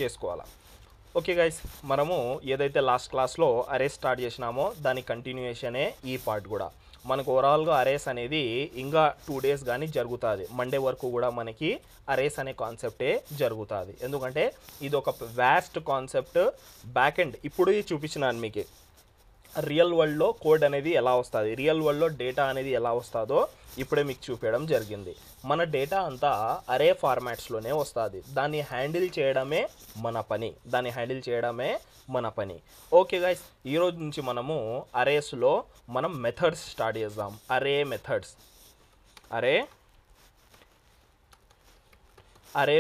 చేసుకోవాలి. Okay guys, మనము ఏదైతే లాస్ట్ క్లాస్లో అరేస్ స్టార్ట్ చేసినామో దాని కంటిన్యూషనే ఈ పార్ట్ కూడా. మనకు ఓవరాల్గా అరేస్ అనేది ఇంకా 2 days కానీ జరుగుతుంది. మండే వరకు కూడా మనకి అరేస్ అనే కాన్సెప్టే జరుగుతుంది. ఎందుకంటే ఇది ఒక వ్యాస్ట్ కాన్సెప్ట్. బ్యాక్ ఎండ్ ఇప్పుడు చూపించినాను మీకు. రియల్ వరల్డ్లో కోడ్ అనేది ఎలా వస్తుంది, రియల్ వరల్డ్లో డేటా అనేది ఎలా వస్తుందో ఇప్పుడే మీకు చూపించడం జరిగింది. మన డేటా అంతా అరే ఫార్మాట్స్లోనే వస్తుంది. దాన్ని హ్యాండిల్ చేయడమే మన పని. ఓకే గైస్, ఈరోజు నుంచి మనము అరేస్లో మనం మెథడ్స్ స్టార్ట్ చేద్దాం. అరే మెథడ్స్. అరే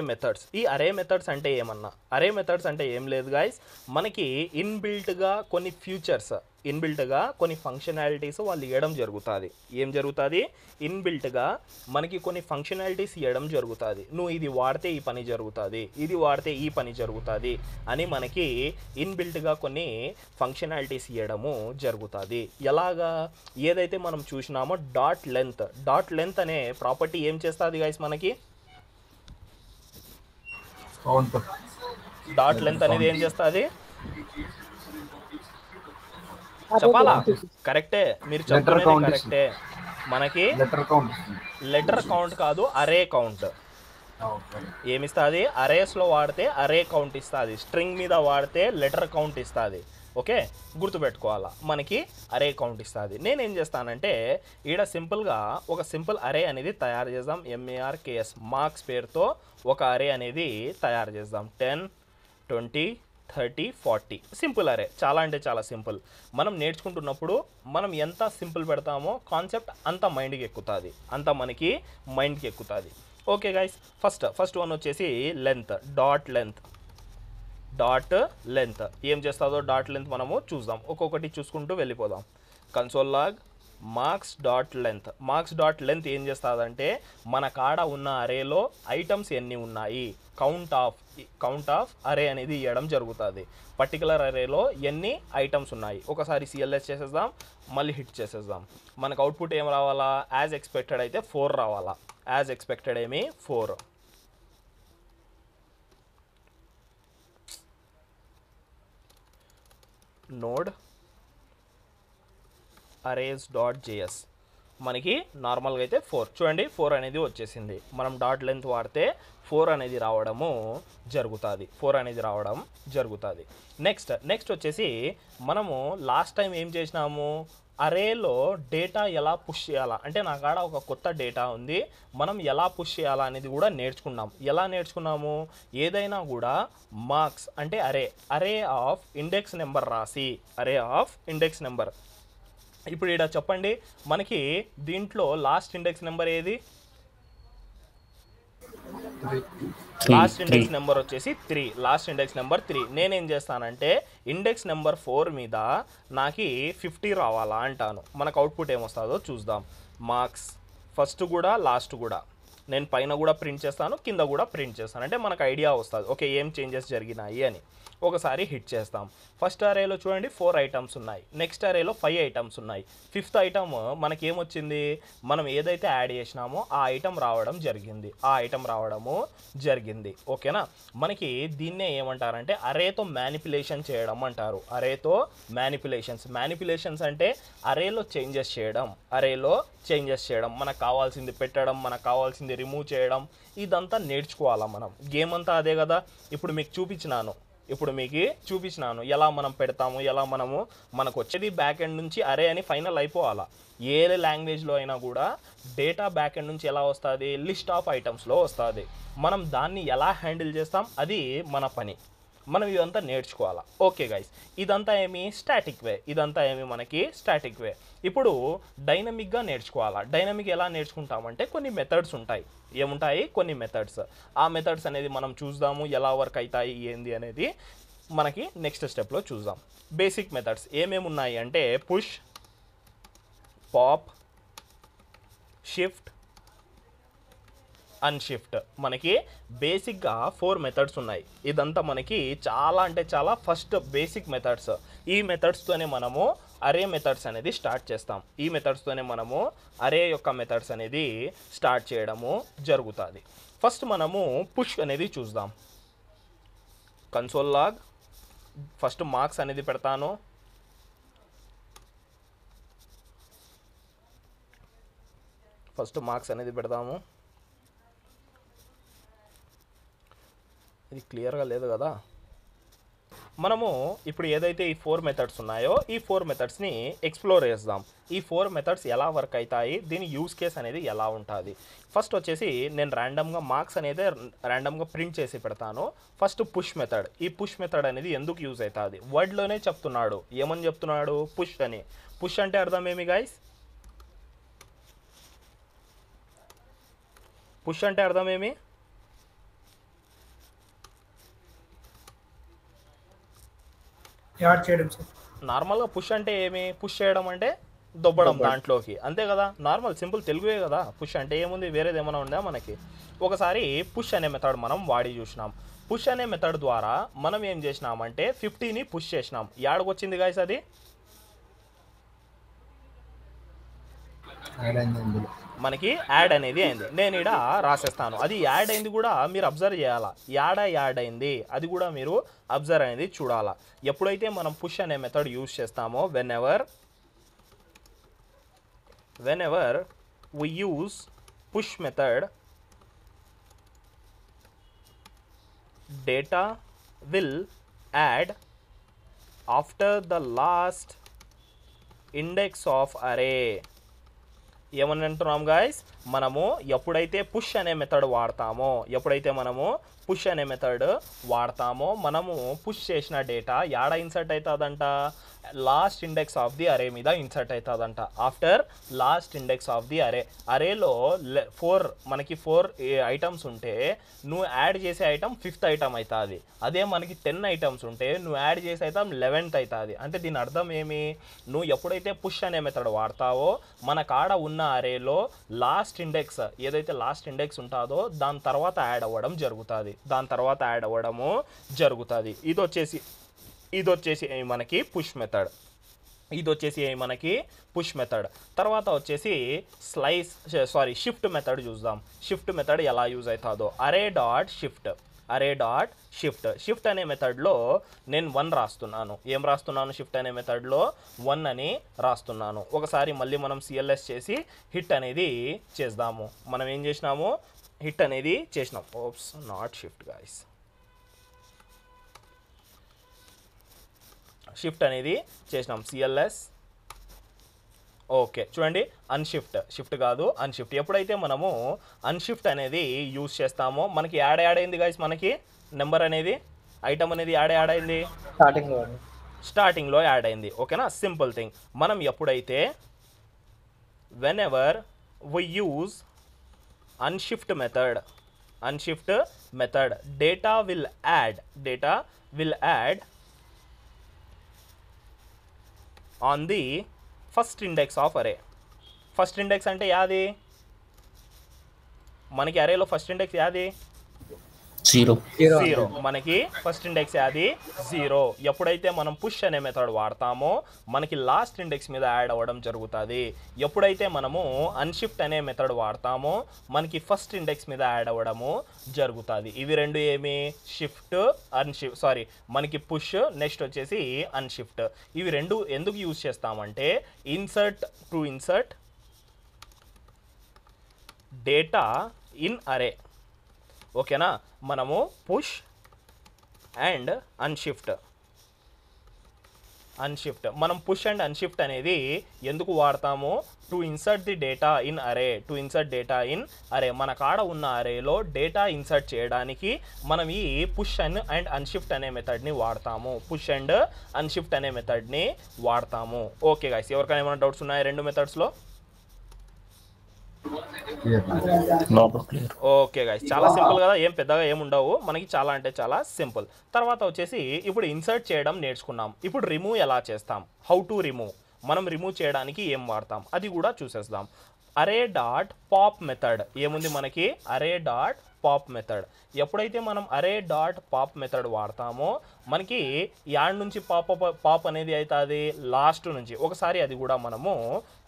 మెథడ్స్. ఈ అరే మెథడ్స్ అంటే ఏమన్నా, అరే మెథడ్స్ అంటే ఏం లేదు గైస్, మనకి ఇన్బిల్ట్గా కొన్ని ఫీచర్స్, ఇన్బిల్ట్గా కొన్ని ఫంక్షనాలిటీస్ వాళ్ళు ఇవ్వడం జరుగుతుంది. ఏం జరుగుతుంది? ఇన్బిల్ట్గా మనకి కొన్ని ఫంక్షనాలిటీస్ ఇవ్వడం జరుగుతుంది. నువ్వు ఇది వాడితే ఈ పని జరుగుతుంది, ఇది వాడితే ఈ పని జరుగుతుంది అని మనకి ఇన్బిల్ట్గా కొన్ని ఫంక్షనాలిటీస్ ఇవ్వడము జరుగుతుంది. ఎలాగా? ఏదైతే మనం చూసినామో డాట్ లెంత్ అనే ప్రాపర్టీ ఏం చేస్తుంది గైస్ మనకి? డాట్ లెంత్ అనేది ఏం చేస్తుంది చెప్పాలా? కరెక్టే, మీరు చెప్పలేదు కరెక్టే. మనకి లెటర్ కౌంట్ కాదు, అరే కౌంట్ ఏమిస్తుంది? అరేస్లో వాడితే అరే కౌంట్ ఇస్తుంది, స్ట్రింగ్ మీద వాడితే లెటర్ కౌంట్ ఇస్తుంది. ఓకే, గుర్తుపెట్టుకోవాలా, మనకి అరే కౌంట్ ఇస్తుంది. నేనేం చేస్తానంటే ఈడ సింపుల్గా ఒక సింపుల్ అరే అనేది తయారు చేద్దాం. MARKS మార్క్స్ పేరుతో ఒక అరే అనేది తయారు చేద్దాం. 10, 20, 30, 40 సింపుల్ అరే. చాలా అంటే చాలా సింపుల్. మనం నేర్చుకుంటున్నప్పుడు మనం ఎంత సింపుల్ పెడతామో కాన్సెప్ట్ అంత మైండ్కి ఎక్కుతుంది, అంత మనకి మైండ్కి ఎక్కుతుంది. ఓకే గైస్, ఫస్ట్ వన్ వచ్చేసి లెంత్. డాట్ లెంత్ ఏం చేస్తుందో డాట్ లెంత్ మనము చూద్దాం. ఒక్కొక్కటి చూసుకుంటూ వెళ్ళిపోదాం. Console log marks dot length ఏం చేస్తుందంటే మన కాడ ఉన్న అరేలో ఐటమ్స్ ఎన్ని ఉన్నాయి, కౌంట్ ఆఫ్ అరే అనేది ఇవ్వడం జరుగుతుంది. పర్టికులర్ అరేలో ఎన్ని ఐటమ్స్ ఉన్నాయి. ఒకసారి CLS చేసేద్దాం, మళ్ళీ హిట్ చేసేద్దాం. మనకు అవుట్పుట్ ఏం రావాలా? యాజ్ ఎక్స్పెక్టెడ్ అయితే 4 రావాలా. యాజ్ ఎక్స్పెక్టెడ్ ఏమి 4. నోడ్ arrays.js మనకి నార్మల్గా అయితే 4 చూడండి, 4 అనేది వచ్చేసింది. మనం డాట్ లెంత్ వాడితే 4 అనేది రావడం జరుగుతుంది. నెక్స్ట్ వచ్చేసి మనము లాస్ట్ టైం ఏం చేసినాము, అరేలో డేటా ఎలా పుష్ చేయాలా అంటే నా కాడ ఒక కొత్త డేటా ఉంది, మనం ఎలా పుష్ చేయాలా అనేది కూడా నేర్చుకున్నాం. ఎలా నేర్చుకున్నాము? ఏదైనా కూడా మార్క్స్ అంటే అరే ఆఫ్ ఇండెక్స్ నెంబర్ రాసి, ఇప్పుడు ఇక్కడ చెప్పండి, మనకి దీంట్లో లాస్ట్ ఇండెక్స్ నెంబర్ ఏది? లాస్ట్ ఇండెక్స్ నెంబర్ వచ్చేసి 3. Last index number 3. నేనేం చేస్తానంటే ఇండెక్స్ నెంబర్ 4 మీద నాకు 50 రావాలా అంటాను. మనకు అవుట్పుట్ ఏమొస్తుందో చూద్దాం. మార్క్స్ ఫస్ట్ కూడా లాస్ట్ కూడా నేను పైన కూడా ప్రింట్ చేస్తాను, కింద కూడా ప్రింట్ చేస్తాను. అంటే మనకు ఐడియా వస్తుంది, ఓకే ఏం చేంజెస్ జరిగినాయి అని. ఒకసారి హిట్ చేస్తాం. ఫస్ట్ అరేలో చూడండి 4 ఐటమ్స్ ఉన్నాయి, నెక్స్ట్ అరేలో 5 ఐటమ్స్ ఉన్నాయి. 5th ఐటమ్ మనకి ఏమొచ్చింది? మనం ఏదైతే యాడ్ చేసినామో ఆ ఐటమ్ రావడం జరిగింది. ఓకేనా? మనకి దీన్నే ఏమంటారంటే అరేతో మ్యానిపులేషన్ చేయడం అంటారు. అరేతో మ్యానిపులేషన్స్ అంటే అరేలో చేంజెస్ చేయడం, మనకు కావాల్సింది పెట్టడం, మనకు కావాల్సింది రిమూవ్ చేయడం, ఇదంతా నేర్చుకోవాలా మనం. గేమ్ అంతా అదే కదా. ఇప్పుడు మీకు చూపించినాను ఎలా మనం పెడతాము, ఎలా మనకు వచ్చేది బ్యాక్ ఎండ్ నుంచి అరే అని ఫైనల్ అయిపోవాలా. ఏ లాంగ్వేజ్లో అయినా కూడా డేటా బ్యాక్ ఎండ్ నుంచి ఎలా వస్తుంది? లిస్ట్ ఆఫ్ ఐటమ్స్లో వస్తుంది. మనం దాన్ని ఎలా హ్యాండిల్ చేస్తాం అది మన పని. మనం ఇదంతా నేర్చుకోవాలా. ఓకే గైస్, ఇదంతా మనకి స్టాటిక్ వే. ఇప్పుడు డైనమిక్గా నేర్చుకోవాలా. డైనమిక్ ఎలా నేర్చుకుంటామంటే కొన్ని మెథడ్స్ ఉంటాయి. ఏముంటాయి? కొన్ని మెథడ్స్. ఆ మెథడ్స్ అనేది మనం చూద్దాము, ఎలా వర్క్ అవుతాయి ఏంది అనేది మనకి నెక్స్ట్ స్టెప్లో చూద్దాం. బేసిక్ మెథడ్స్ ఏమేమి ఉన్నాయి అంటే పుష్, పాప్, షిఫ్ట్, అన్షిఫ్ట్. మనకి బేసిక్గా 4 మెథడ్స్ ఉన్నాయి. ఇదంతా మనకి చాలా అంటే చాలా ఫస్ట్ బేసిక్ మెథడ్స్. ఈ మెథడ్స్తోనే మనము అరే మెథడ్స్ అనేది స్టార్ట్ చేస్తాం. ఈ మెథడ్స్తోనే మనము అరే యొక్క మెథడ్స్ అనేది స్టార్ట్ చేయడము జరుగుతుంది. ఫస్ట్ మనము పుష్ అనేది చూద్దాం. కన్సోల్ లాగ్ ఫస్ట్ మార్క్స్ అనేది పెడతాను. పెడదాము. ఇది క్లియర్గా లేదు కదా. మనము ఇప్పుడు ఏదైతే ఈ 4 మెథడ్స్ ఉన్నాయో ఈ 4 మెథడ్స్ని ఎక్స్ప్లోర్ చేద్దాం. ఈ 4 మెథడ్స్ ఎలా వర్క్ అవుతాయి, దీని యూస్ కేస్ అనేది ఎలా ఉంటుంది. ఫస్ట్ వచ్చేసి నేను ర్యాండమ్గా మార్క్స్ అనేది ర్యాండమ్గా ప్రింట్ చేసి పెడతాను. First push method. ఈ పుష్ మెథడ్ అనేది ఎందుకు యూజ్ అవుతుంది, వర్డ్లోనే చెప్తున్నాడు. ఏమని చెప్తున్నాడు, పుష్ అని. పుష్ అంటే అర్థం ఏమి గైస్? పుష్ అంటే అర్థం ఏమి? యాడ్ చేయడం సార్. నార్మల్గా పుష్ అంటే ఏమి? పుష్ చేయడం అంటే దొబ్బడం దాంట్లోకి, అంతే కదా. నార్మల్ సింపుల్ తెలుగువే కదా. పుష్ అంటే ఏముంది, వేరేది ఏమైనా ఉందా మనకి? ఒకసారి పుష్ అనే మెథడ్ మనం వాడి చూసినాం. పుష్ అనే మెథడ్ ద్వారా మనం ఏం చేసినామంటే 50ని పుష్ చేసినాం. యాడకొచ్చింది గాయస్ అది? మనకి యాడ్ అనేది అయింది. నేను ఇక్కడ రాసేస్తాను. అది యాడ్ అయింది కూడా మీరు అబ్జర్వ్ చేయాలా. యాడ్ అయింది అది కూడా మీరు అబ్జర్వ్ అనేది చూడాలా. ఎప్పుడైతే మనం పుష్ అనే మెథడ్ యూజ్ చేస్తామో when ever we use push method, data will add after the last index of array. ఏమని అంటున్నాం గాయస్, మనము ఎప్పుడైతే పుష్ అనే మెథడ్ వాడతామో మనము పుష్ చేసిన డేటా యాడ ఇన్సర్ట్ అవుతుందంట, లాస్ట్ ఇండెక్స్ ఆఫ్ ది అరే మీద ఇన్సర్ట్ అవుతుందంట. After last index of the అరేలో 4 మనకి 4 ఐటమ్స్ ఉంటే నువ్వు యాడ్ చేసే ఐటమ్ 5th ఐటమ్ అవుతుంది. అదే మనకి 10 ఐటమ్స్ ఉంటే నువ్వు యాడ్ చేసే ఐటమ్ 11th అవుతుంది. అంటే దీని అర్థం ఏమి, నువ్వు ఎప్పుడైతే పుష్ అనే మెథడ్ వాడతావో మన కాడ ఉన్న అరేలో లాస్ట్ ఇండెక్స్ ఏదైతే లాస్ట్ ఇండెక్స్ ఉంటుందో దాని తర్వాత యాడ్ అవ్వడం జరుగుతుంది. ఇది వచ్చేసి మనకి పుష్ మెథడ్. తర్వాత వచ్చేసి షిఫ్ట్ మెథడ్ చూద్దాం. షిఫ్ట్ మెథడ్ ఎలా యూజ్ అవుతుందో, అరే డాట్ షిఫ్ట్ అనే మెథడ్లో నేను 1 రాస్తున్నాను. ఏం రాస్తున్నాను? షిఫ్ట్ అనే మెథడ్లో 1 అని రాస్తున్నాను. ఒకసారి మళ్ళీ మనం సిఎల్ఎస్ చేసి హిట్ అనేది చేద్దాము. మనం ఏం చేసినాము, హిట్ అనేది చేసినాం. Ops, not shift guys. Shift అనేది చేసినాం. సిఎల్ఎస్. ఓకే చూడండి, షిఫ్ట్ కాదు అన్షిఫ్ట్. ఎప్పుడైతే మనము అన్షిఫ్ట్ అనేది యూజ్ చేస్తామో మనకి యాడ్ అయింది గైస్. మనకి నెంబర్ అనేది ఐటమ్ అనేది యాడ్ అయింది స్టార్టింగ్లో యాడ్ అయింది. ఓకేనా, సింపుల్ థింగ్. మనం ఎప్పుడైతే whenever we use unshift method data will add on the first index of array. First index అంటే యాది? మనకి అరేలో ఫస్ట్ ఇండెక్స్ యాది? 0. మనకి ఫస్ట్ ఇండెక్స్ యాది 0. ఎప్పుడైతే మనం పుష్ అనే మెథడ్ వాడతామో మనకి లాస్ట్ ఇండెక్స్ మీద యాడ్ అవ్వడం జరుగుతుంది. ఎప్పుడైతే మనము అన్షిఫ్ట్ అనే మెథడ్ వాడతామో మనకి ఫస్ట్ ఇండెక్స్ మీద యాడ్ అవ్వడము జరుగుతుంది. ఇవి రెండు ఏమి? మనకి పుష్, నెక్స్ట్ వచ్చేసి అన్షిఫ్ట్. ఇవి రెండు ఎందుకు యూజ్ చేస్తామంటే ఇన్సర్ట్ డేటా ఇన్ అరే. ఓకేనా, మనము పుష్ అండ్ అన్షిఫ్ట్ మనం పుష్ అండ్ అన్షిఫ్ట్ అనేది ఎందుకు వాడతాము? To insert the data in అరే. మన కాడ ఉన్న అరేలో డేటా ఇన్సర్ట్ చేయడానికి మనం ఈ పుష్ అండ్ అన్షిఫ్ట్ అనే మెథడ్ని వాడతాము. ఓకే గైస్, ఎవరికైనా ఏమైనా డౌట్స్ ఉన్నాయా రెండు మెథడ్స్లో? ఓకే గైస్, చాలా సింపుల్ కదా, ఏం పెద్దగా ఏముండవు మనకి, చాలా అంటే చాలా సింపుల్. తర్వాత వచ్చేసి ఇప్పుడు ఇన్సర్ట్ చేయడం నేర్చుకున్నాం. ఇప్పుడు రిమూవ్ ఎలా చేస్తాం, హౌ టు రిమూవ్, మనం రిమూవ్ చేయడానికి ఏం వాడతాం అది కూడా చూసేద్దాం. అరే డాట్ పాప్ మెథడ్ ఏముంది మనకి? అరే డాట్ పాప్ మెథడ్. ఎప్పుడైతే మనం అరే డాట్ పాప్ మెథడ్ వాడతామో మనకి యాడ్ నుంచి పాప్ అనేది అవుతుంది లాస్ట్ నుంచి. ఒకసారి అది కూడా మనము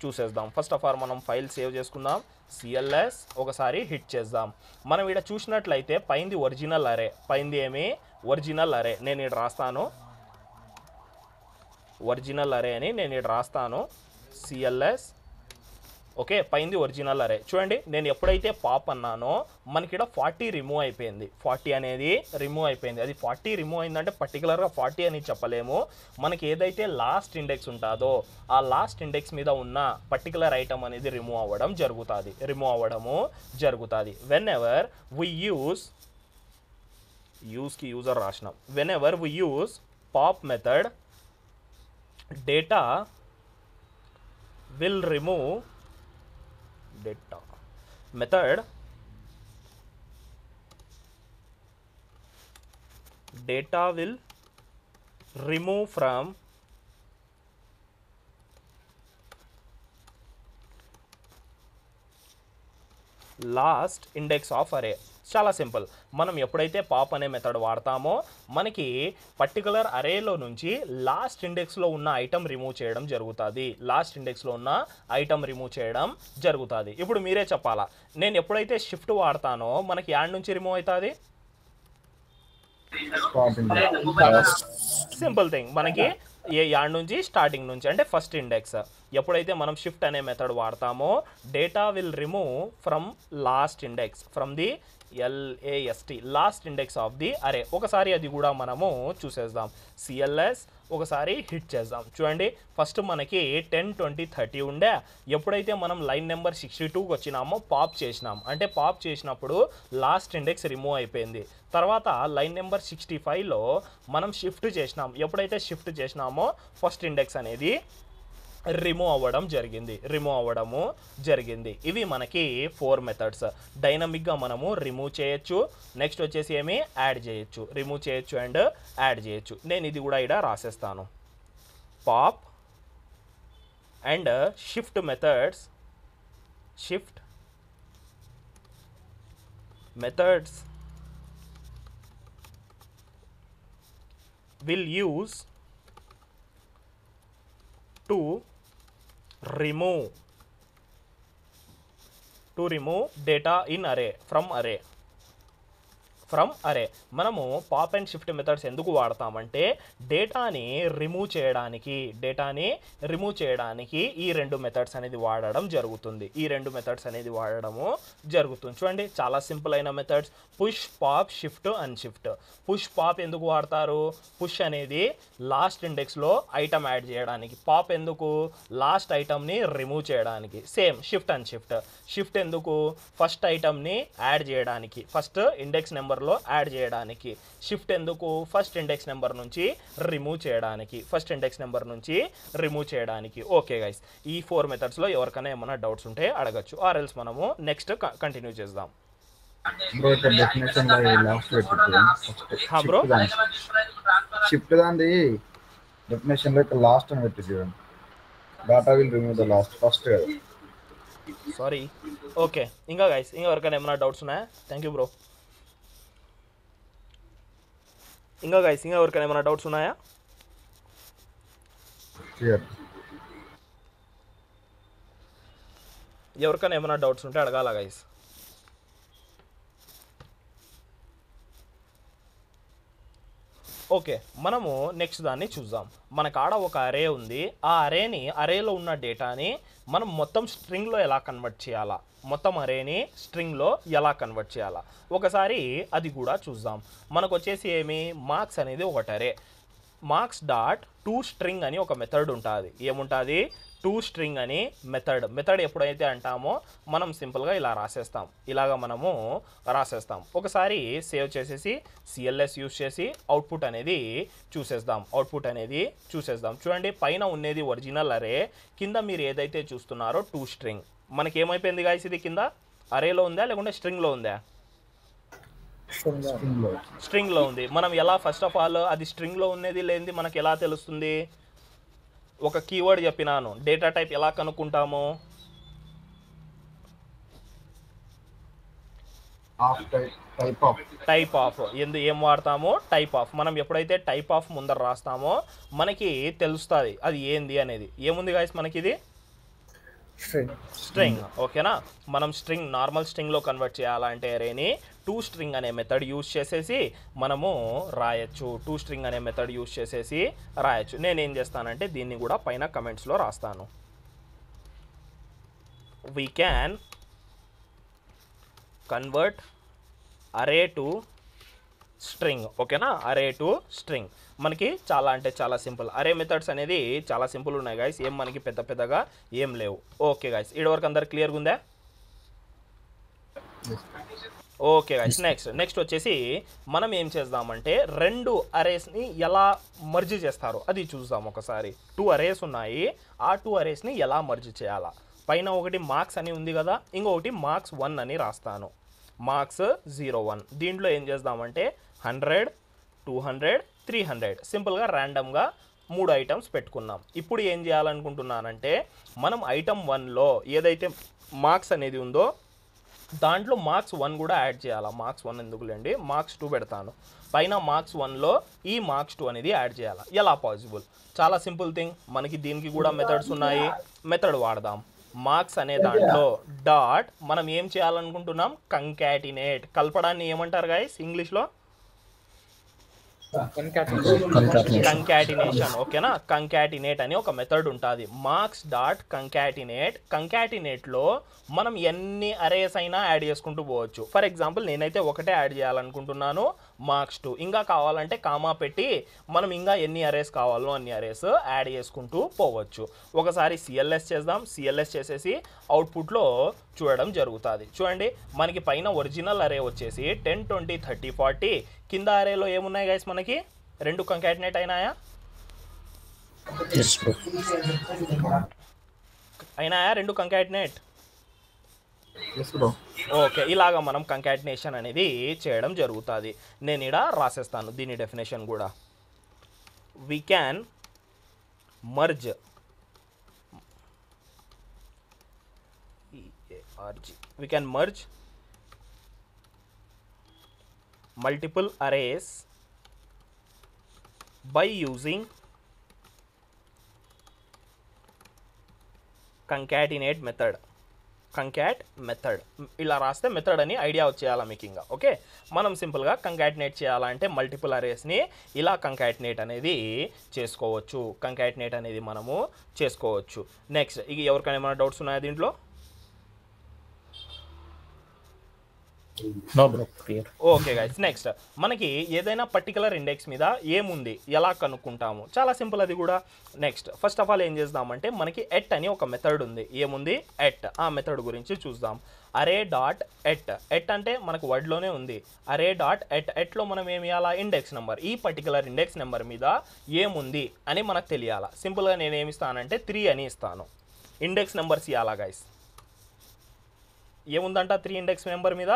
చూసేద్దాం. ఫస్ట్ ఆఫ్ ఆల్ మనం ఫైల్ సేవ్ చేసుకుందాం. సిఎల్ఎస్ ఒకసారి హిట్ చేద్దాం. మనం ఇక్కడ చూసినట్లయితే పైంది ఒరిజినల్ అరే, పైంది ఏమి ఒరిజినల్ అరే నేను ఇక్కడ రాస్తాను, ఒరిజినల్ అరే అని నేను ఇక్కడ రాస్తాను, సిఎల్ఎస్. ఓకే, పైంది ఒరిజినల్ అరే. చూడండి నేను ఎప్పుడైతే పాప్ అన్నానో మనకి ఇక్కడ 40 రిమూవ్ అయిపోయింది, 40 అనేది రిమూవ్ అయిపోయింది. అది 40 రిమూవ్ అయిందంటే పర్టికులర్గా 40 అని చెప్పలేము, మనకి ఏదైతే లాస్ట్ ఇండెక్స్ ఉంటుందో ఆ లాస్ట్ ఇండెక్స్ మీద ఉన్న పర్టికులర్ ఐటమ్ అనేది రిమూవ్ అవ్వడం జరుగుతుంది. వెన్ ఎవర్ వి యూస్కి యూజర్ రాసినాం, whenever we use pop method data will remove data method data will remove from last index of array. చాలా సింపుల్, మనం ఎప్పుడైతే పాప్ అనే మెథడ్ వాడతామో మనకి పర్టికులర్ అరేలో నుంచి లాస్ట్ ఇండెక్స్లో ఉన్న ఐటమ్ రిమూవ్ చేయడం జరుగుతుంది. ఇప్పుడు మీరే చెప్పాలా, నేను ఎప్పుడైతే షిఫ్ట్ వాడతానో మనకి యాడ్ నుంచి రిమూవ్ అవుతుంది? సింపుల్ థింగ్, మనకి యాడ్ నుంచి స్టార్టింగ్ నుంచి అంటే ఫస్ట్ ఇండెక్స్. ఎప్పుడైతే మనం షిఫ్ట్ అనే మెథడ్ వాడతామో data will remove from last index, from the LAST last index of the array. ఒకసారి అది కూడా మనము చూసేద్దాం, CLS ఒకసారి హిట్ చేద్దాం. చూడండి ఫస్ట్ మనకి 10, 20, 30 ఉండే, ఎప్పుడైతే మనం లైన్ నెంబర్ 62కి వచ్చినామో పాప్ చేసినాం, అంటే పాప్ చేసినప్పుడు లాస్ట్ ఇండెక్స్ రిమూవ్ అయిపోయింది. తర్వాత లైన్ నెంబర్ 65లో మనం షిఫ్ట్ చేసినాం, ఎప్పుడైతే షిఫ్ట్ చేసినామో ఫస్ట్ ఇండెక్స్ అనేది రిమూవ్ అవ్వడం జరిగింది. ఇవి మనకి 4 మెథడ్స్. డైనమిక్గా మనము రిమూవ్ చేయొచ్చు, నెక్స్ట్ వచ్చేసి ఏమి యాడ్ చేయొచ్చు, రిమూవ్ చేయొచ్చు అండ్ యాడ్ చేయొచ్చు. నేను ఇది కూడా ఇక్కడ రాసేస్తాను, pop and shift methods will use to remove data in array from array. మనము పాప్ అండ్ షిఫ్ట్ మెథడ్స్ ఎందుకు వాడతామంటే డేటాని రిమూవ్ చేయడానికి ఈ రెండు మెథడ్స్ అనేది వాడడం జరుగుతుంది. చూడండి చాలా సింపుల్ అయిన methods, push, pop, shift, unshift. Push pop ఎందుకు వాడతారు? పుష్ అనేది లాస్ట్ ఇండెక్స్లో ఐటమ్ యాడ్ చేయడానికి, పాప్ ఎందుకు లాస్ట్ ఐటమ్ని రిమూవ్ చేయడానికి. Same shift unshift. షిఫ్ట్ ఎందుకు ఫస్ట్ ఐటమ్ని యాడ్ చేయడానికి, ఫస్ట్ ఇండెక్స్ నెంబర్లో యాడ్ చేయడానికి. షిఫ్ట్ ఎందుకు ఫస్ట్ ఇండెక్స్ నెంబర్ నుంచి రిమూవ్ చేయడానికి. ఓకే గైస్, ఈ 4 మెథడ్స్లో ఎవరికైనా ఏమైనా డౌట్స్ ఉంటే అడగచ్చు, ఆర్ ఎల్స్ మనము నెక్స్ట్ కంటిన్యూ చేద్దాం. బ్రో షిఫ్ట్ దాంది డెఫినేషన్ లో లాస్ట్ అని పెట్టి చూడండి, data will remove the last first కదా. సారీ. ఓకే, ఇంకా గైస్ ఎవరికైనా ఏమైనా డౌట్స్ ఉన్నాయా? Thank you bro. ఇంకా ఎవరికైనా ఏమైనా డౌట్స్ ఉన్నాయా? ఎవరికైనా ఏమైనా డౌట్స్ ఉంటే అడగాల గైస్. ఓకే, మనము నెక్స్ట్ దాన్ని చూద్దాం. మన కాడ ఒక అరే ఉంది, ఆ అరేలో ఉన్న డేటాని మనం మొత్తం స్ట్రింగ్లో ఎలా కన్వర్ట్ చేయాలా, మొత్తం అరేని స్ట్రింగ్లో ఎలా కన్వర్ట్ చేయాలా ఒకసారి అది కూడా చూద్దాం. మనకు వచ్చేసి ఏమి మార్క్స్ అనేది ఒకటి అరే, మార్క్స్ డాట్ టు స్ట్రింగ్ అని ఒక మెథడ్ ఉంటుంది. ఏముంటుంది? టు స్ట్రింగ్ అని మెథడ్ ఎప్పుడైతే అంటామో మనం సింపుల్గా ఇలా మనము రాసేస్తాం. ఒకసారి సేవ్ చేసేసి CLS యూస్ చేసి అవుట్పుట్ అనేది చూసేద్దాం. చూడండి పైన ఉన్నది ఒరిజినల్ అరే, కింద మీరు ఏదైతే చూస్తున్నారో టు స్ట్రింగ్. మనకి ఏమైపోయింది గాయ్స్, ఇది కింద అరేలో ఉందా లేకుంటే స్ట్రింగ్లో ఉందా? స్ట్రింగ్లో ఉంది. మనం ఎలా ఫస్ట్ ఆఫ్ ఆల్ అది స్ట్రింగ్లో ఉన్నది లేనిది మనకి ఎలా తెలుస్తుంది? ఒక కీవర్డ్ చెప్పినాను, డేటా టైప్ ఎలా కనుక్కుంటాము? Type of. ఏం వాడతాము? Type of. మనం ఎప్పుడైతే టైప్ ఆఫ్ ముందర రాస్తామో మనకి తెలుస్తుంది అది ఏంది అనేది. ఏముంది గాయస్ మనకి ఇది స్ట్రింగ్. ఓకేనా, మనం స్ట్రింగ్ నార్మల్ స్ట్రింగ్లో కన్వర్ట్ చేయాలంటే అరేని టు స్ట్రింగ్ అనే మెథడ్ యూస్ చేసేసి మనము రాయొచ్చు. టు స్ట్రింగ్ అనే మెథడ్ యూస్ చేసేసి రాయొచ్చు. నేనేం చేస్తానంటే దీన్ని కూడా పైన కమెంట్స్లో రాస్తాను. వీ క్యాన్ కన్వర్ట్ అరే టు స్ట్రింగ్. ఓకేనా, అరే టు స్ట్రింగ్ మనకి చాలా అంటే చాలా సింపుల్. అరే మెథడ్స్ అనేది చాలా సింపుల్ ఉన్నాయి గైస్, ఏం మనకి పెద్దగా ఏం లేవు. ఓకే గైస్, ఇప్పటి వరకు అందరు క్లియర్గా ఉందా? ఓకే గైస్, నెక్స్ట్ వచ్చేసి మనం ఏం చేద్దామంటే రెండు అరేస్ని ఎలా మర్జ్ చేస్తారో అది చూద్దాం ఒకసారి. 2 అరేస్ ఉన్నాయి, ఆ 2 అరేస్ని ఎలా మర్జ్ చేయాలా. పైన ఒకటి మార్క్స్ అని ఉంది కదా, ఇంకొకటి మార్క్స్ 1 అని రాస్తాను. మార్క్స్ 01. దీంట్లో ఏం చేద్దామంటే 100, 200, 300 సింపుల్గా ర్యాండమ్గా 3 ఐటమ్స్ పెట్టుకున్నాం. ఇప్పుడు ఏం చేయాలనుకుంటున్నానంటే మనం ఐటమ్ 1లో ఏదైతే మార్క్స్ అనేది ఉందో దాంట్లో మార్క్స్ 1 కూడా యాడ్ చేయాలా. మార్క్స్ 1 ఎందుకులేండి, మార్క్స్ 2 పెడతాను. పైన మార్క్స్ 1లో ఈ మార్క్స్ 2 అనేది యాడ్ చేయాలా. ఎలా పాసిబుల్? చాలా సింపుల్ థింగ్. మనకి దీనికి కూడా మెథడ్స్ ఉన్నాయి, మెథడ్ వాడదాం. మార్క్స్ అనే దాంట్లో డాట్ మనం ఏం చేయాలనుకుంటున్నాం, కంకాటినేట్. కలపడాన్ని ఏమంటారు గైస్ ఇంగ్లీష్లో? కంకాటినేషన్. ఓకేనా, కంకాటినేట్ అని ఒక మెథడ్ ఉంటుంది. Marks dot concatenate. కంకాటినేట్లో మనం ఎన్ని అరేస్ అయినా యాడ్ చేసుకుంటూ పోవచ్చు. ఫర్ ఎగ్జాంపుల్ నేనైతే ఒకటే యాడ్ చేయాలనుకుంటున్నాను, మార్క్స్ 2. ఇంకా కావాలంటే కామా పెట్టి మనం ఇంకా ఎన్ని అరేస్ కావాలో అన్ని అరేస్ యాడ్ చేసుకుంటూ పోవచ్చు. ఒకసారి సిఎల్ఎస్ చేద్దాం. సిఎల్ఎస్ చేసేసి అవుట్పుట్లో చూడడం జరుగుతుంది. చూడండి, మనకి పైన ఒరిజినల్ అరే వచ్చేసి 10, 20, 30, 40. కింద అరేలో ఏమున్నాయి గైస్, మనకి 2 కంకాటినేట్ అయినాయా? అయినాయా 2 కంకాటినేట్? ఓకే, ఇలాగా మనం కంకాటినేషన్ అనేది చేయడం జరుగుతుంది. నేను ఇక్కడ రాసేస్తాను దీని డెఫినేషన్ కూడా. We can merge multiple arrays by using concatenate method. Concat method ఇలా రాస్తే మెథడ్ అని ఐడియా వచ్చేయాలా మీకు ఇంకా. ఓకే, మనం సింపుల్గా కంకాటినేట్ చేయాలంటే మల్టిపుల్ అరేస్ని ఇలా కంకాటినేట్ అనేది చేసుకోవచ్చు. కంకాటినేట్ అనేది మనము చేసుకోవచ్చు. నెక్స్ట్, ఇక ఎవరికైనా ఏమైనా డౌట్స్ ఉన్నాయా దీంట్లో? ఓకే గైస్, నెక్స్ట్ మనకి ఏదైనా పర్టికులర్ ఇండెక్స్ మీద ఏముంది ఎలా కనుక్కుంటాము, చాలా సింపుల్ అది కూడా. నెక్స్ట్ ఫస్ట్ ఆఫ్ ఆల్ ఏం చేద్దామంటే మనకి ఎట్ అని ఒక మెథడ్ ఉంది. ఏముంది? ఎట్. ఆ మెథడ్ గురించి చూద్దాం. అరే డాట్ ఎట్ అంటే మనకు వర్డ్లోనే ఉంది. అరే డాట్ ఎట్లో మనం ఏమి ఇవ్వాలా? Index number. ఈ పర్టికులర్ ఇండెక్స్ నెంబర్ మీద ఏముంది అని మనకు తెలియాలా. సింపుల్గా నేను ఏమి ఇస్తానంటే 3 అని ఇస్తాను. ఇండెక్స్ నెంబర్స్ ఇవ్వాలా గైస్. ఏముందంట 3 ఇండెక్స్ నెంబర్ మీద?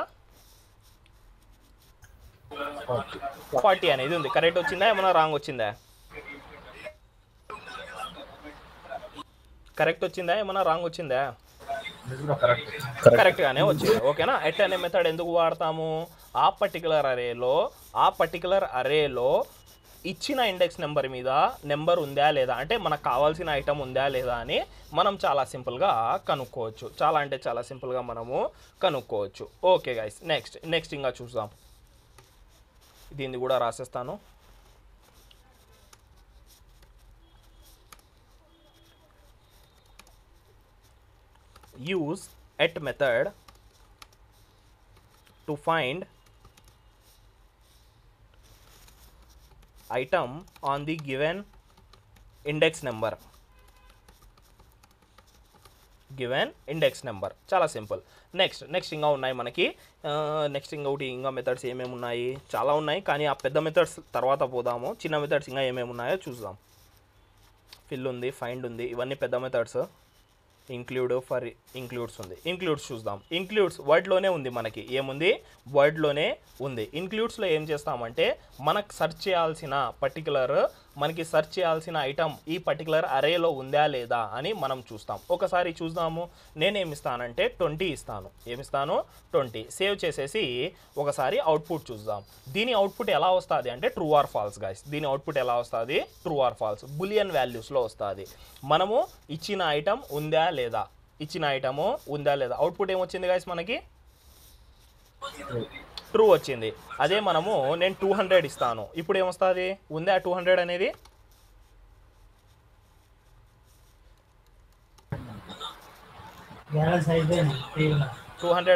40 అనేది ఉంది. కరెక్ట్ వచ్చిందా, ఏమన్నా రాంగ్ వచ్చిందా? కరెక్ట్ వచ్చిందా, ఏమన్నా రాంగ్ వచ్చిందా? కరెక్ట్గానే వచ్చింది. ఓకేనా, ఎట్ అనే మెథడ్ ఎందుకు వాడతాము? ఆ పర్టికులర్ అరేలో ఇచ్చిన ఇండెక్స్ నెంబర్ మీద నెంబర్ ఉందా లేదా, అంటే మనకు కావాల్సిన ఐటమ్ ఉందా లేదా అని మనం చాలా సింపుల్గా కనుక్కోవచ్చు. చాలా అంటే చాలా సింపుల్గా మనము కనుక్కోవచ్చు. ఓకే గైస్, నెక్స్ట్ ఇంకా చూద్దాం. దీన్ని కూడా రాసేస్తాను. Use at method to find item on the given index number. చాలా సింపుల్. నెక్స్ట్ ఇంకా ఉన్నాయి మనకి. నెక్స్ట్ ఇంకా మెథడ్స్ ఏమేమి ఉన్నాయి, చాలా ఉన్నాయి. కానీ ఆ పెద్ద మెథడ్స్ తర్వాత పోదాము. చిన్న మెథడ్స్ ఇంకా ఏమేమి ఉన్నాయో చూద్దాం. ఫిల్ ఉంది, ఫైండ్ ఉంది, ఇవన్నీ పెద్ద మెథడ్స్. ఇంక్లూడ్ ఫర్ ఇంక్లూడ్స్ ఉంది. ఇంక్లూడ్స్ చూద్దాం. ఇంక్లూడ్స్ వర్డ్లోనే ఉంది. మనకి ఏముంది? వర్డ్లోనే ఉంది. ఇంక్లూడ్స్లో ఏం చేస్తామంటే మనకు సెర్చ్ చేయాల్సిన ఐటమ్ ఈ పర్టికులర్ అరేలో ఉందా లేదా అని మనం చూస్తాం. ఒకసారి చూద్దాము. నేనేమిస్తానంటే 20 ఇస్తాను. ఏమిస్తాను? 20. సేవ్ చేసేసి ఒకసారి అవుట్పుట్ చూద్దాం. దీని అవుట్పుట్ ఎలా వస్తుంది అంటే ట్రూ ఆర్ ఫాల్స్ గైస్. దీని అవుట్పుట్ ఎలా వస్తుంది? ట్రూ ఆర్ ఫాల్స్, బులియన్ వాల్యూస్లో వస్తుంది. మనము ఇచ్చిన ఐటమ్ ఉందా లేదా ఇచ్చిన ఐటము ఉందా లేదా. అవుట్పుట్ ఏమొచ్చింది గైస్ మనకి, ట్రూ వచ్చింది. అదే మనము నేను 200 ఇస్తాను, ఇప్పుడు ఏమొస్తుంది, ఉందా 200 అనేది,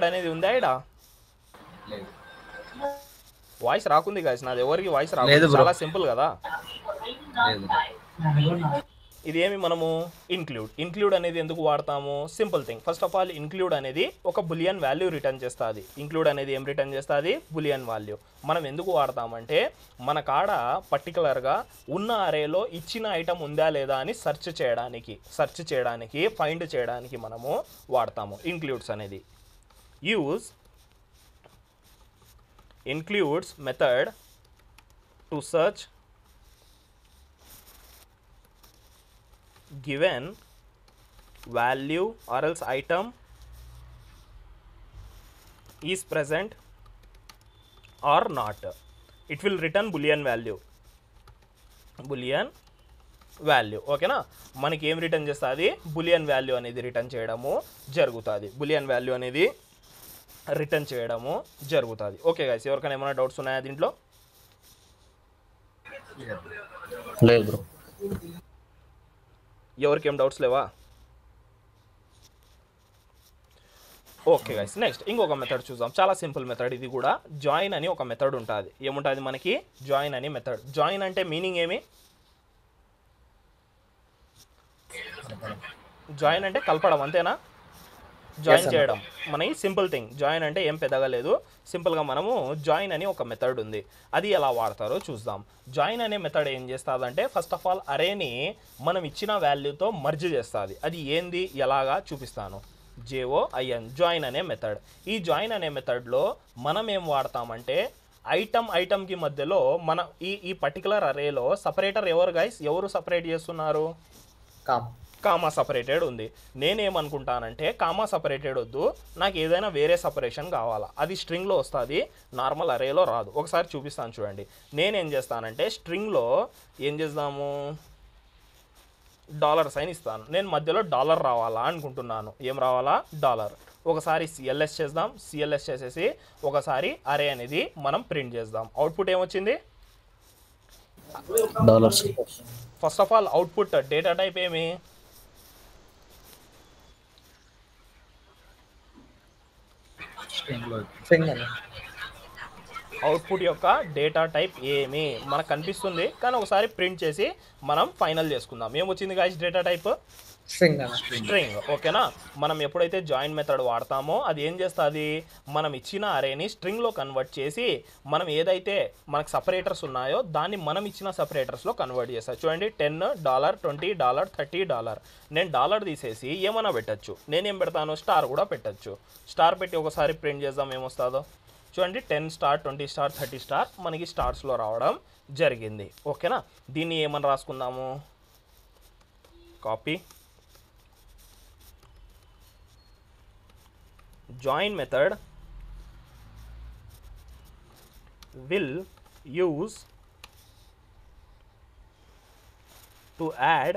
అనేది ఉందా ఇడా. వాయిస్ రాకుంది గైస్, నాది ఎవరికి వాయిస్ రాలేదు, చాలా సింపుల్ కదా ఇది. ఏమి మనము ఇంక్లూడ్ అనేది ఎందుకు వాడతాము, simple thing. First of all include అనేది ఒక బులియన్ వాల్యూ రిటర్న్ చేస్తుంది. ఇంక్లూడ్ అనేది ఏం రిటర్న్ చేస్తుంది, బులియన్ వాల్యూ. మనం ఎందుకు వాడతామంటే మన కాడ పర్టికులర్గా ఉన్న అరేలో ఇచ్చిన ఐటమ్ ఉందా లేదా అని సెర్చ్ చేయడానికి ఫైండ్ చేయడానికి మనము వాడతాము ఇంక్లూడ్స్ అనేది. Use includes method to search given value or else item is present or not. It will return boolean value. ఓకేనా. మనకి ఏం రిటర్న్ చేస్తుంది, బులియన్ వాల్యూ అనేది రిటర్న్ చేయడము జరుగుతుంది. బులియన్ వాల్యూ అనేది రిటర్న్ చేయడము జరుగుతుంది. ఓకే గైస్, ఎవరికైనా ఏమైనా డౌట్స్ ఉన్నాయా దీంట్లో? లేదు బ్రో. ఎవరికేం డౌట్స్ లేవా? ఓకే గైస్, నెక్స్ట్ ఇంకొక మెథడ్ చూద్దాం. చాలా సింపుల్ మెథడ్ ఇది కూడా. జాయిన్ అని ఒక మెథడ్ ఉంటుంది. ఏముంటుంది మనకి, జాయిన్ అని మెథడ్. జాయిన్ అంటే మీనింగ్ ఏమి, జాయిన్ అంటే కలపడం, అంతేనా? జాయిన్ చేయడం మనకి సింపుల్ థింగ్. జాయిన్ అంటే ఏం పెద్దగా లేదు, సింపుల్గా మనము జాయిన్ అని ఒక మెథడ్ ఉంది. అది ఎలా వాడతారో చూద్దాం. జాయిన్ అనే మెథడ్ ఏం చేస్తుందంటే ఫస్ట్ ఆఫ్ ఆల్ అరేని మనం ఇచ్చిన వాల్యూతో మర్జ్ చేస్తుంది. అది ఏంది ఎలాగా చూపిస్తాను. JOIN, జాయిన్ అనే మెథడ్. ఈ జాయిన్ అనే మెథడ్లో మనం ఏం వాడతామంటే ఐటమ్కి మధ్యలో మన ఈ పర్టికులర్ అరేలో సపరేటర్ ఎవరు గైస్, ఎవరు సపరేట్ చేస్తున్నారు, కామా సపరేటెడ్ ఉంది. నేనేమనుకుంటానంటే కామా సపరేటెడ్ వద్దు, నాకు ఏదైనా వేరే సపరేషన్ కావాలా, అది స్ట్రింగ్లో వస్తుంది, నార్మల్ అరేలో రాదు. ఒకసారి చూపిస్తాను చూడండి. నేనేం చేస్తానంటే స్ట్రింగ్లో ఏం చేద్దాము, $సైన్ ఇస్తాను. నేను మధ్యలో డాలర్ రావాలా అనుకుంటున్నాను. ఏం రావాలా, డాలర్. ఒకసారి CLS చేద్దాం. CLS చేసేసి ఒకసారి అరే అనేది మనం ప్రింట్ చేద్దాం. అవుట్పుట్ ఏమొచ్చింది, $. First of all output data type ఏమి, అవుట్పుట్ యొక్క డేటా టైప్ ఏమి మనకు కనిపిస్తుంది, కానీ ఒకసారి ప్రింట్ చేసి మనం ఫైనల్ చేసుకుందాం. ఏమొచ్చింది గాయ్స్, డేటా టైప్ స్ట్రింగ్. ఓకేనా. మనం ఎప్పుడైతే జాయిన్ మెథడ్ వాడతామో అది ఏం చేస్తుంది, మనం ఇచ్చిన అరేని స్ట్రింగ్లో కన్వర్ట్ చేసి మనం ఏదైతే మనకు సపరేటర్స్ ఉన్నాయో దాన్ని మనం ఇచ్చిన సపరేటర్స్లో కన్వర్ట్ చేస్తారు. చూడండి, $10, $20, $30. నేను డాలర్ తీసేసి ఏమైనా పెట్టచ్చు. నేనేం పెడతాను, స్టార్ కూడా పెట్టచ్చు. స్టార్ పెట్టి ఒకసారి ప్రింట్ చేద్దాం ఏమొస్తుందో. చూడండి, $10, $20, $30 మనకి స్టార్స్లో రావడం జరిగింది. ఓకేనా. దీన్ని ఏమని రాసుకుందాము, copy. Join method will use to add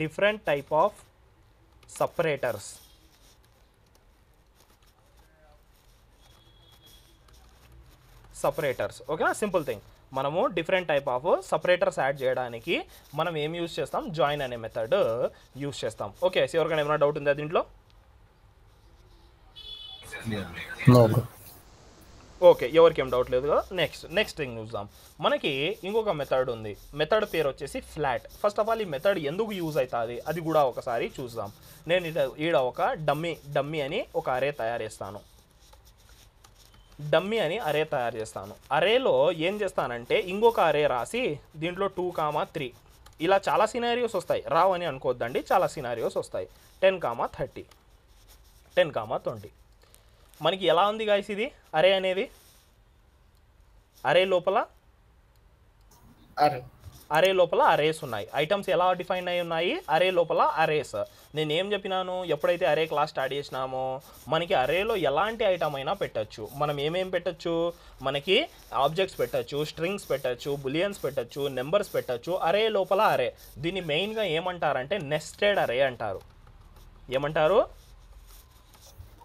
different type of separators. ఓకేనా. Simple thing. మనము different type of separators add చేయడానికి మనం ఏం యూజ్ చేస్తాం, జాయిన్ అనే మెథడ్ యూజ్ చేస్తాం. ఓకే, ఎవరికైనా ఏమైనా డౌట్ ఉందా దీంట్లో? ఓకే, ఎవరికేం డౌట్ లేదు కదా. నెక్స్ట్ థింగ్ చూద్దాం. మనకి ఇంకొక మెథడ్ ఉంది. మెథడ్ పేరు వచ్చేసి ఫ్లాట్. ఫస్ట్ ఆఫ్ ఆల్ ఈ మెథడ్ ఎందుకు యూజ్ అవుతుంది అది కూడా ఒకసారి చూద్దాం. నేను ఈడ ఒక డమ్మీ అని ఒక అరే తయారు చేస్తాను. అరేలో ఏం చేస్తానంటే ఇంకొక అరే రాసి దీంట్లో 2, 3 ఇలా చాలా సినారియోస్ వస్తాయి. రావు అని అనుకోవద్దండి, చాలా సినారియోస్ వస్తాయి. 10, 30, 10, 20. మనకి ఎలా ఉంది గాయ్స్ ఇది అరే అనేది, అరే లోపల అరే లోపల అరేస్ ఉన్నాయి. ఐటమ్స్ ఎలా డిఫైన్ అయి ఉన్నాయి? అరే లోపల అరేస్. నేను ఏం చెప్పినాను? ఎప్పుడైతే అరే క్లాస్ స్టార్ట్ చేసినామో మనకి అరేలో ఎలాంటి ఐటమ్ అయినా పెట్టచ్చు. మనం ఏమేం పెట్టచ్చు? మనకి ఆబ్జెక్ట్స్ పెట్టచ్చు, స్ట్రింగ్స్ పెట్టచ్చు, బులియన్స్ పెట్టచ్చు, నెంబర్స్ పెట్టచ్చు. అరే లోపల అరే. దీన్ని మెయిన్గా ఏమంటారంటే నెస్టెడ్ అరే అంటారు. ఏమంటారు?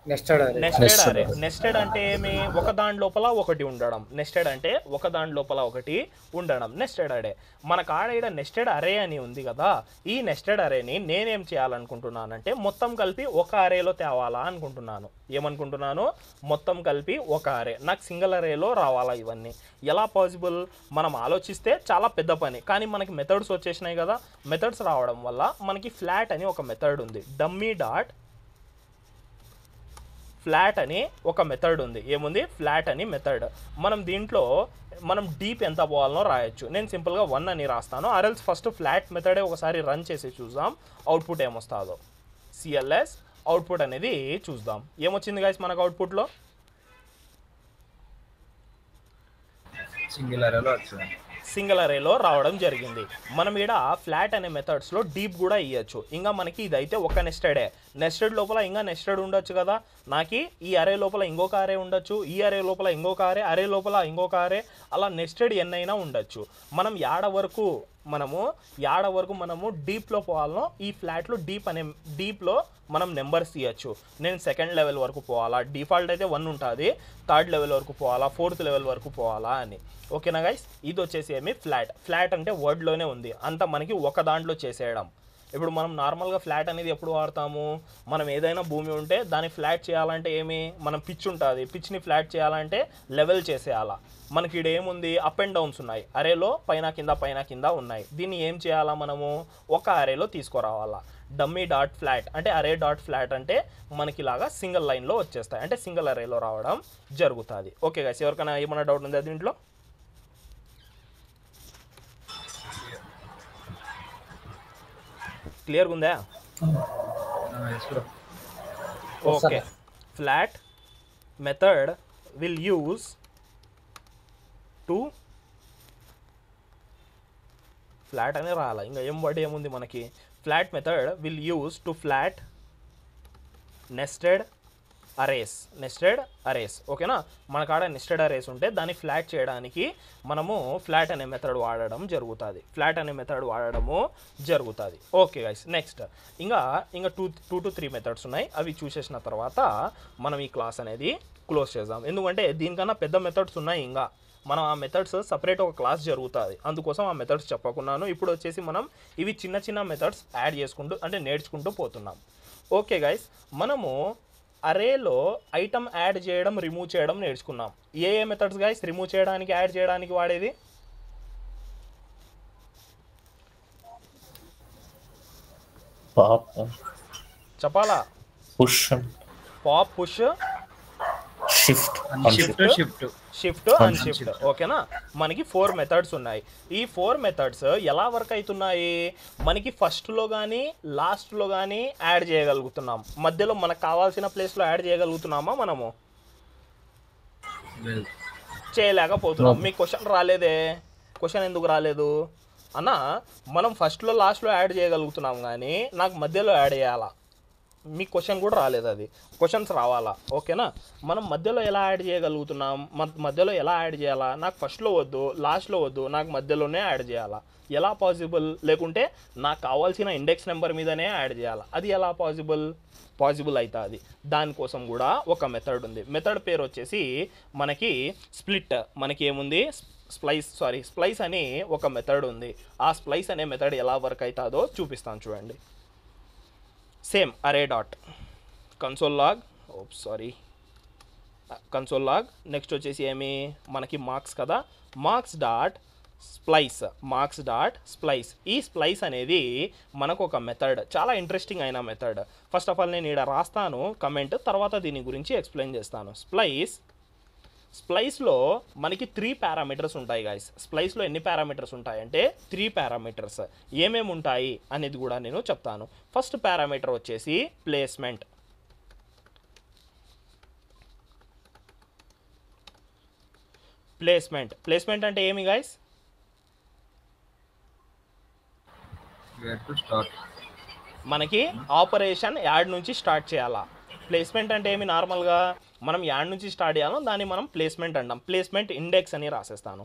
నెస్టెడ్ అరే. నెస్టెడ్ అంటే ఏమి? ఒక దాని లోపల ఒకటి ఉండడం. నెస్టెడ్ అంటే ఒక దాని లోపల ఒకటి ఉండడం నెస్టెడ్ అరే. మన కాడ ఇక్కడ నెస్టెడ్ అరే అని ఉంది కదా, ఈ నెస్టెడ్ అరేని నేనేం చేయాలనుకుంటున్నానంటే మొత్తం కలిపి ఒక అరేలో తేవాలా అనుకుంటున్నాను. ఏమనుకుంటున్నాను? మొత్తం కలిపి ఒక అరే. నాకు సింగిల్ అరేలో రావాలా ఇవన్నీ. ఎలా పాసిబుల్? మనం ఆలోచిస్తే చాలా పెద్ద పని, కానీ మనకి మెథడ్స్ వచ్చేసినాయి కదా. మెథడ్స్ రావడం వల్ల మనకి ఫ్లాట్ అని ఒక మెథడ్ ఉంది. డమ్మీ డాట్ ఫ్లాట్ అని ఒక మెథడ్ ఉంది. ఏముంది? ఫ్లాట్ అని మెథడ్. మనం దీంట్లో మనం డీప్ ఎంత పోవాలనో రాయొచ్చు. నేను సింపుల్గా 1 అని రాస్తాను. ఆర్ఎల్స్ ఫస్ట్ ఫ్లాట్ మెథడే ఒకసారి రన్ చేసి చూద్దాం అవుట్పుట్ ఏమొస్తుందో. సిఎల్ఎస్ అవుట్పుట్ అనేది చూద్దాం. ఏమొచ్చింది గైస్ మనకు అవుట్పుట్లో? సింగిల్ అరేలో రావడం జరిగింది. మనం ఇక్కడ ఫ్లాట్ అనే మెథడ్స్లో డీప్ కూడా ఇవ్వచ్చు. ఇంకా మనకి ఇదైతే ఒక నెస్టెడే. నెస్టెడ్ లోపల ఇంకా నెస్టెడ్ ఉండొచ్చు కదా. నాకు ఈ అరే లోపల ఇంకొక అరే ఉండొచ్చు, ఈ అరే లోపల ఇంకొక అరే, అరే లోపల ఇంకొక అరే, అలా నెస్టెడ్ ఎన్నైనా ఉండొచ్చు. మనం యాడ వరకు మనము డీప్లో పోవాలనో ఈ ఫ్లాట్లో డీప్లో మనం నెంబర్స్ ఇవ్వచ్చు. నేను సెకండ్ లెవెల్ వరకు పోవాలా, డిఫాల్ట్ అయితే 1 ఉంటుంది, థర్డ్ లెవెల్ వరకు పోవాలా, ఫోర్త్ లెవెల్ వరకు పోవాలా అని. ఓకేనా గైస్? ఇది వచ్చేసి ఏమి? ఫ్లాట్ అంటే వర్డ్లోనే ఉంది, అంతా మనకి ఒక దాంట్లో చేసేయడం. ఇప్పుడు మనం నార్మల్గా ఫ్లాట్ అనేది ఎప్పుడు వాడతాము? మనం ఏదైనా భూమి ఉంటే దాన్ని ఫ్లాట్ చేయాలంటే ఏమి? మనం పిచ్ ఉంటుంది, పిచ్ని ఫ్లాట్ చేయాలంటే లెవెల్ చేసేయాలా. మనకి ఇక్కడ ఏముంది? అప్ అండ్ డౌన్స్ ఉన్నాయి. అరేలో పైన కింద ఉన్నాయి. దీన్ని ఏం చేయాలా? మనము ఒక అరేలో తీసుకురావాలా. డమ్మీ డాట్ ఫ్లాట్ అంటే అరే డాట్ ఫ్లాట్ అంటే మనకి ఇలాగా సింగిల్ లైన్లో వచ్చేస్తాయి, అంటే సింగిల్ అరేలో రావడం జరుగుతుంది. ఓకే గైస్, ఎవరికైనా ఏమైనా డౌట్ ఉందా దీంట్లో? క్లియర్గా ఉందా? Okay. Flat method will use to flat అని రాయాలి. ఇంకా ఏం వర్డ్ ఏముంది మనకి? Flat method will use to flat nested arrays. ఓకేనా? మన కాడ నెస్టెడ్ అరేస్ ఉంటే దాన్ని ఫ్లాట్ చేయడానికి మనము ఫ్లాట్ అనే మెథడ్ వాడడం జరుగుతుంది. ఓకే గైస్, నెక్స్ట్ ఇంకా 2 to 3 మెథడ్స్ ఉన్నాయి. అవి చూసేసిన తర్వాత మనం ఈ క్లాస్ అనేది క్లోజ్ చేద్దాం. ఎందుకంటే దీనికన్నా పెద్ద మెథడ్స్ ఉన్నాయి. ఇంకా మనం ఆ మెథడ్స్ సపరేట్ ఒక క్లాస్ జరుగుతుంది, అందుకోసం ఆ మెథడ్స్ చెప్పకున్నాను. ఇప్పుడు వచ్చేసి మనం ఇవి చిన్న మెథడ్స్ యాడ్ చేసుకుంటూ అంటే నేర్చుకుంటూ పోతున్నాం. ఓకే గైస్, మనము అరేలో ఐటమ్ యాడ్ చేయడం, రిమూవ్ చేయడం నేర్చుకున్నాం. ఏ మెథడ్స్ గైస్ రిమూవ్ చేయడానికి, యాడ్ చేయడానికి వాడేది? చెప్పాలా? Pop, push, shift, unshift. ఓకేనా? మనకి 4 మెథడ్స్ ఉన్నాయి. ఈ 4 మెథడ్స్ ఎలా వర్క్ అవుతున్నాయి? మనకి ఫస్ట్లో కానీ లాస్ట్లో కానీ యాడ్ చేయగలుగుతున్నాం. మధ్యలో మనకు కావాల్సిన ప్లేస్లో యాడ్ చేయగలుగుతున్నామా? మనము చేయలేకపోతున్నాం. మీకు క్వశ్చన్ రాలేదే? క్వశ్చన్ ఎందుకు రాలేదు అన్న? మనం ఫస్ట్లో లాస్ట్లో యాడ్ చేయగలుగుతున్నాం కానీ నాకు మధ్యలో యాడ్ చేయాలా? మీ క్వశ్చన్ కూడా రాలేదు, అది క్వశ్చన్స్ రావాలా. ఓకేనా? మనం మధ్యలో ఎలా యాడ్ చేయగలుగుతున్నాం? మధ్యలో ఎలా యాడ్ చేయాలా? నాకు ఫస్ట్లో వద్దు, లాస్ట్లో వద్దు, నాకు మధ్యలోనే యాడ్ చేయాలా? ఎలా పాసిబుల్? లేకుంటే నాకు కావాల్సిన ఇండెక్స్ నెంబర్ మీదనే యాడ్ చేయాలా? అది ఎలా పాసిబుల్ అవుతుంది. దానికోసం కూడా ఒక మెథడ్ ఉంది. మెథడ్ పేరు వచ్చేసి మనకి స్ప్లిట్. మనకి ఏముంది? స్ప్లైస్ అని ఒక మెథడ్ ఉంది. ఆ స్ప్లైస్ అనే మెథడ్ ఎలా వర్క్ అవుతుందో చూపిస్తాను చూడండి. సేమ్ అరే డాట్ కన్సోల్ లాగ్ నెక్స్ట్ వచ్చేసి ఏమి? మనకి మార్క్స్ కదా, మార్క్స్ డాట్ స్ప్లైస్. ఈ స్ప్లైస్ అనేది మనకు ఒక మెథడ్, చాలా ఇంట్రెస్టింగ్ అయిన మెథడ్. ఫస్ట్ ఆఫ్ ఆల్ నేను ఇక్కడ రాస్తాను కమెంట్, తర్వాత దీని గురించి ఎక్స్ప్లెయిన్ చేస్తాను. స్ప్లైస్లో మనకి 3 పారామీటర్స్ ఉంటాయి గైస్. స్ప్లైస్లో ఎన్ని పారామీటర్స్ ఉంటాయంటే 3 పారామీటర్స్. ఏమేమి ఉంటాయి అనేది కూడా నేను చెప్తాను. ఫస్ట్ పారామీటర్ వచ్చేసి ప్లేస్మెంట్. ప్లేస్మెంట్ అంటే ఏమి గైస్? మనకి ఆపరేషన్ యాడ్ నుంచి స్టార్ట్ చేయాలా. ప్లేస్మెంట్ అంటే ఏమి, నార్మల్గా మనం యాడ్ నుంచి స్టార్ట్ చేయాలో దాన్ని మనం ప్లేస్మెంట్ అంటాం. ప్లేస్మెంట్ ఇండెక్స్ అని రాసేస్తాను.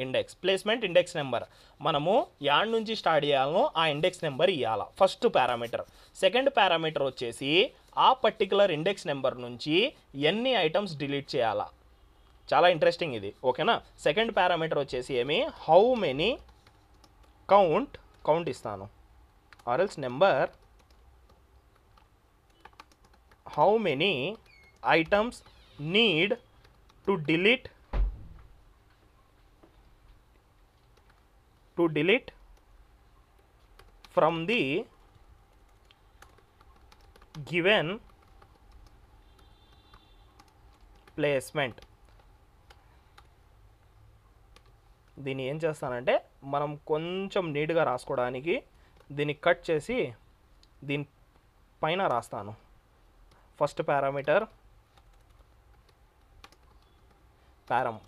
Index placement index number. మనము యాడ్ నుంచి స్టార్ట్ చేయాలో ఆ ఇండెక్స్ నెంబర్ ఇవ్వాలా ఫస్ట్ పారామీటర్. సెకండ్ పారామీటర్ వచ్చేసి ఆ పర్టికులర్ ఇండెక్స్ నెంబర్ నుంచి ఎన్ని ఐటమ్స్ డిలీట్ చేయాలా. చాలా ఇంట్రెస్టింగ్ ఇది, ఓకేనా. సెకండ్ పారామీటర్ వచ్చేసి ఏమి, హౌ మెనీ కౌంట్ ఇస్తాను, or else number, how many items need to delete from the given placement. దీన్ని ఏం చేస్తానంటే మనం కొంచెం నీట్గా రాసుకోవడానికి దీన్ని కట్ చేసి దీని పైన రాస్తాను. ఫస్ట్ పారామీటర్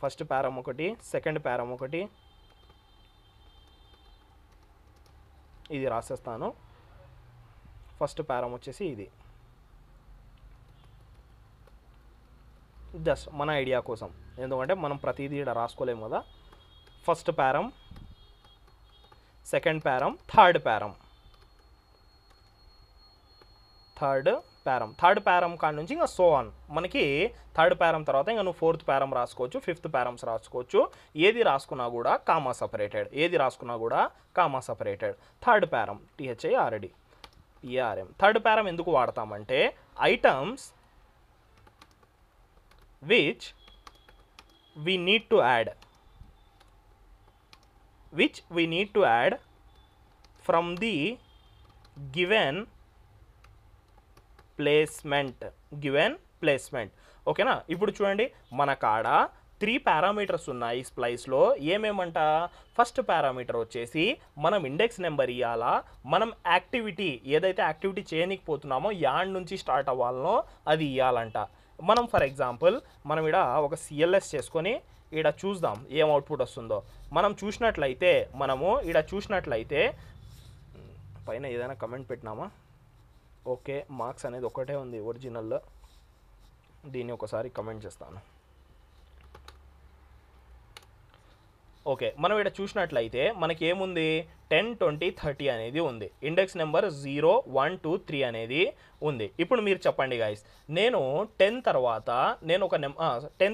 ఫస్ట్ పారం ఒకటి, సెకండ్ పారం ఒకటి, ఇది రాసేస్తాను. ఫస్ట్ పారం వచ్చేసి ఇది, జస్ట్ మన ఐడియా కోసం, ఎందుకంటే మనం ప్రతిదీ ఇక్కడ రాసుకోలేము కదా. ఫస్ట్ పారం, సెకండ్ పారం, థర్డ్ పారం కాడ నుంచి ఇంకా సో ఆన్. మనకి థర్డ్ పారం తర్వాత ఇంకా నువ్వు ఫోర్త్ పారం రాసుకోవచ్చు, ఫిఫ్త్ పారమ్స్ రాసుకోవచ్చు. ఏది రాసుకున్నా కూడా comma separated. Third param THIRD ERM. Third param ఎందుకు వాడతామంటే items which we need to add from the given placement. ఓకేనా. ఇప్పుడు చూడండి, మన కాడ 3 పారామీటర్స్ ఉన్నాయి స్ప్లైస్లో. ఏమేమంట, ఫస్ట్ పారామీటర్ వచ్చేసి మనం ఇండెక్స్ నెంబర్ ఇవ్వాలా, మనం యాక్టివిటీ ఏదైతే యాక్టివిటీ చేయనీకపోతున్నామో యాడ్ నుంచి స్టార్ట్ అవ్వాలనో అది ఇవ్వాలంట. మనం ఫర్ ఎగ్జాంపుల్ మనం ఇక్కడ ఒక CLS చేసుకొని ఇక్కడ చూద్దాం ఏం అవుట్పుట్ వస్తుందో. మనము ఇక్కడ చూసినట్లయితే పైన ఏదైనా కమెంట్ పెట్టినామా, ఓకే మార్క్స్ అనేది ఒకటే ఉంది ఒరిజినల్లో. దీన్ని ఒకసారి కమెంట్ చేస్తాను. ఓకే, మనం ఇక్కడ చూసినట్లయితే మనకి ఏముంది, 10, 20, 30 అనేది ఉంది. ఇండెక్స్ నెంబర్ 0, 1, 2, 3 అనేది ఉంది. ఇప్పుడు మీరు చెప్పండి గైస్, నేను 10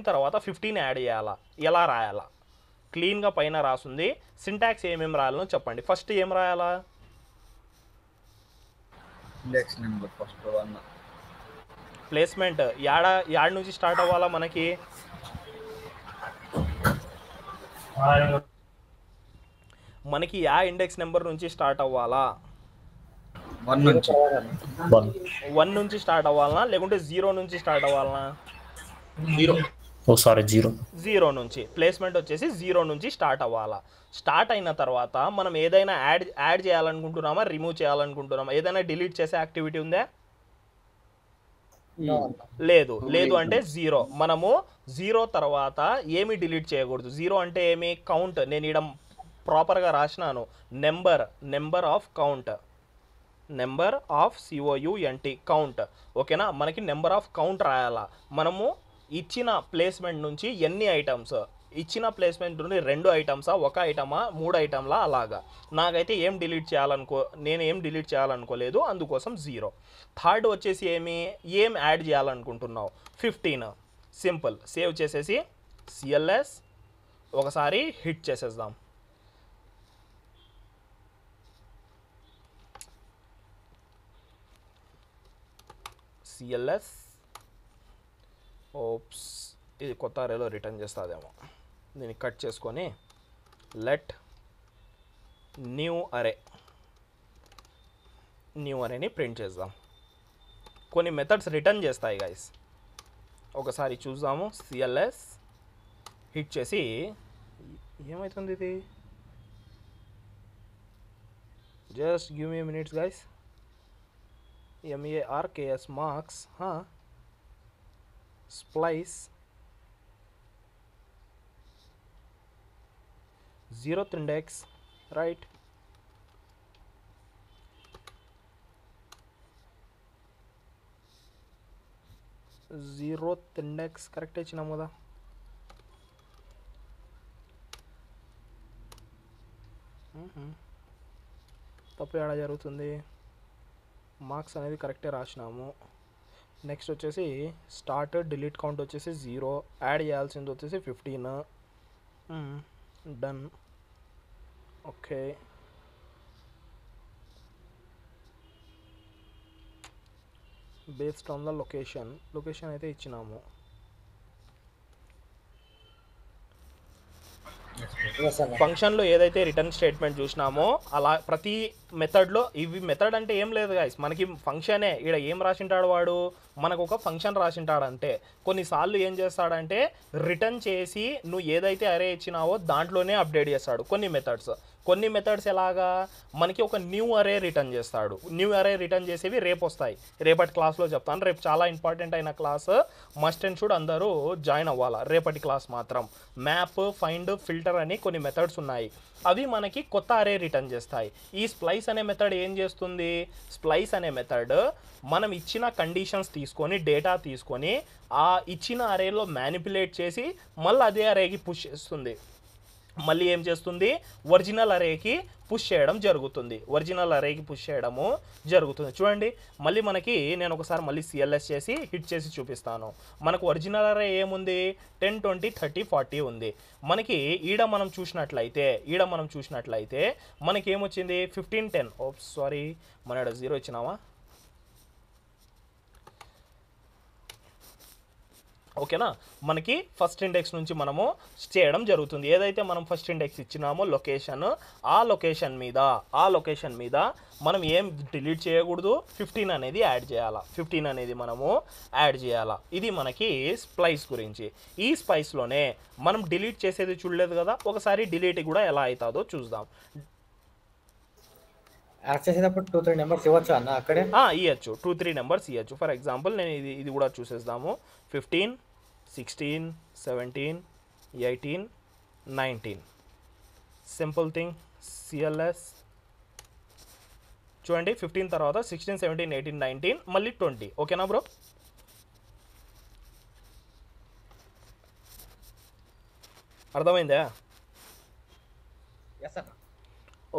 తర్వాత 15 యాడ్ చేయాలా, ఎలా రాయాలా? క్లీన్గా పైన రాసుంది. సింటాక్స్ ఏమేమి రాయాలో చెప్పండి. ఫస్ట్ ఏం రాయాలా? Index number first 1. ప్లేస్మెంట్ యాడ్ నుంచి స్టార్ట్ అవ్వాలా మనకి. యా ఇండెక్స్ నెంబర్ నుంచి స్టార్ట్ అవ్వాలా? 1 నుంచి స్టార్ట్ అవ్వాలనా లేకుంటే 0 నుంచి స్టార్ట్ అవ్వాలనా? 0 నుంచి. ప్లేస్మెంట్ వచ్చేసి 0 నుంచి స్టార్ట్ అవ్వాలా. స్టార్ట్ అయిన తర్వాత మనం ఏదైనా యాడ్ చేయాలనుకుంటున్నామా, రిమూవ్ చేయాలనుకుంటున్నామా? ఏదైనా డిలీట్ చేసే యాక్టివిటీ ఉందా? లేదు అంటే 0. మనము 0 తర్వాత ఏమి డిలీట్ చేయకూడదు. 0 అంటే ఏమి, కౌంట్. నేను ఇక్కడ ప్రాపర్గా రాసినాను, నెంబర్ ఆఫ్ కౌంట్, కౌంట్. ఓకేనా. మనకి నెంబర్ ఆఫ్ కౌంట్ రాయాలా. మనము ఇచ్చిన ప్లేస్మెంట్ నుంచి ఎన్ని ఐటమ్స్, ఇచ్చిన ప్లేస్మెంట్ నుండి 2 ఐటమ్సా, 1 ఐటమా, 3 ఐటమ్లా, అలాగా. నాకైతే నేను ఏం డిలీట్ చేయాలనుకోలేదు, అందుకోసం 0. థర్డ్ వచ్చేసి ఏం యాడ్ చేయాలనుకుంటున్నావు, 15. సింపుల్. సేవ్ చేసేసి CLS ఒకసారి హిట్ చేసేద్దాం. CLS ఓప్స్, ఇది కొత్త అరేలో రిటర్న్ చేస్తుందేమో. దీన్ని కట్ చేసుకొని లెట్ న్యూ అరేని ప్రింట్ చేద్దాం. కొన్ని మెథడ్స్ రిటర్న్ చేస్తాయి గైస్, ఒకసారి చూద్దాము. CLS హిట్ చేసి ఏమవుతుంది ఇది, just give me minutes guys. MARKS marks splice 0th index, right? 0th index correct ఇచ్చినాం కదా. తప్పు ఏడా జరుగుతుంది, మార్క్స్ అనేది కరెక్టే రాసినాము. నెక్స్ట్ వచ్చేసి స్టార్ట్ డిలీట్ కౌంట్ వచ్చేసి 0, యాడ్ చేయాల్సింది వచ్చేసి 15. Done. Okay, based on the location అయితే ఇచ్చినాము. ఫంక్షన్లో ఏదైతే రిటర్న్ స్టేట్మెంట్ చూసినామో అలా ప్రతి మెథడ్లో ఇవి మెథడ్ అంటే ఏం లేదు గైస్, మనకి ఫంక్షనే. ఇక్కడ ఏం రాసింటాడు వాడు, మనకు ఒక ఫంక్షన్ రాసింటాడంటే కొన్నిసార్లు ఏం చేస్తాడంటే రిటర్న్ చేసి నువ్వు ఏదైతే అరే ఇచ్చినావో దాంట్లోనే అప్డేట్ చేస్తాడు. కొన్ని మెథడ్స్ ఎలాగా, మనకి ఒక న్యూ అరే రిటర్న్ చేస్తాడు. న్యూ అరే రిటర్న్ చేసేవి రేపు వస్తాయి, రేపటి క్లాస్లో చెప్తాను. రేపు చాలా ఇంపార్టెంట్ అయిన క్లాస్, మస్ట్ అండ్ షుడ్ అందరూ జాయిన్ అవ్వాలా రేపటి క్లాస్ మాత్రం. మ్యాప్, ఫైండ్, ఫిల్టర్ అని కొన్ని మెథడ్స్ ఉన్నాయి, అవి మనకి కొత్త అరే రిటర్న్ చేస్తాయి. ఈ స్ప్లైస్ అనే మెథడ్ ఏం చేస్తుంది, స్ప్లైస్ అనే మెథడ్ మనం ఇచ్చిన కండిషన్స్ తీసుకొని, డేటా తీసుకొని ఆ ఇచ్చిన అరేలో మ్యానిపులేట్ చేసి మళ్ళీ అదే అరేకి పుష్ చేస్తుంది. మళ్ళీ ఏం చేస్తుంది, ఒరిజినల్ అరేకి పుష్ చేయడం జరుగుతుంది. చూడండి, మళ్ళీ మనకి నేను ఒకసారి మళ్ళీ సిఎల్ఎస్ చేసి హిట్ చేసి చూపిస్తాను. మనకు ఒరిజినల్ అరే ఏముంది, 10, 20, 30, 40 ఉంది. మనకి ఈడ మనం చూసినట్లయితే మనకి ఏమొచ్చింది, 15, 10. సారీ, మన 0 ఇచ్చినావా. ఓకేనా, మనకి ఫస్ట్ ఇండెక్స్ నుంచి మనము చేయడం జరుగుతుంది. ఏదైతే మనం ఫస్ట్ ఇండెక్స్ ఇచ్చినామో లొకేషన్, ఆ లొకేషన్ మీద మనం ఏం డిలీట్ చేయకూడదు, 15 అనేది మనము యాడ్ చేయాలా. ఇది మనకి స్ప్లైస్ గురించి. ఈ స్పైస్లోనే మనం డిలీట్ చేసేది చూడలేదు కదా, ఒకసారి డిలీట్ కూడా ఎలా అవుతుందో చూద్దాం. యాడ్ చేసేటప్పుడు 2-3 నెంబర్స్ ఇవ్వచ్చు అన్న అక్కడే. ఇవ్వచ్చు, 2-3 నెంబర్స్ ఇవ్వచ్చు. ఫర్ ఎగ్జాంపుల్ నేను ఇది కూడా చూసేద్దాము. 15, 16, 17, 18, 19. సింపుల్ థింగ్, సిఎల్ఎస్ చూడండి. 15 తర్వాత 16, 17, 18, 19, మళ్ళీ 20. ఓకేనా బ్రో, అర్థమైందా?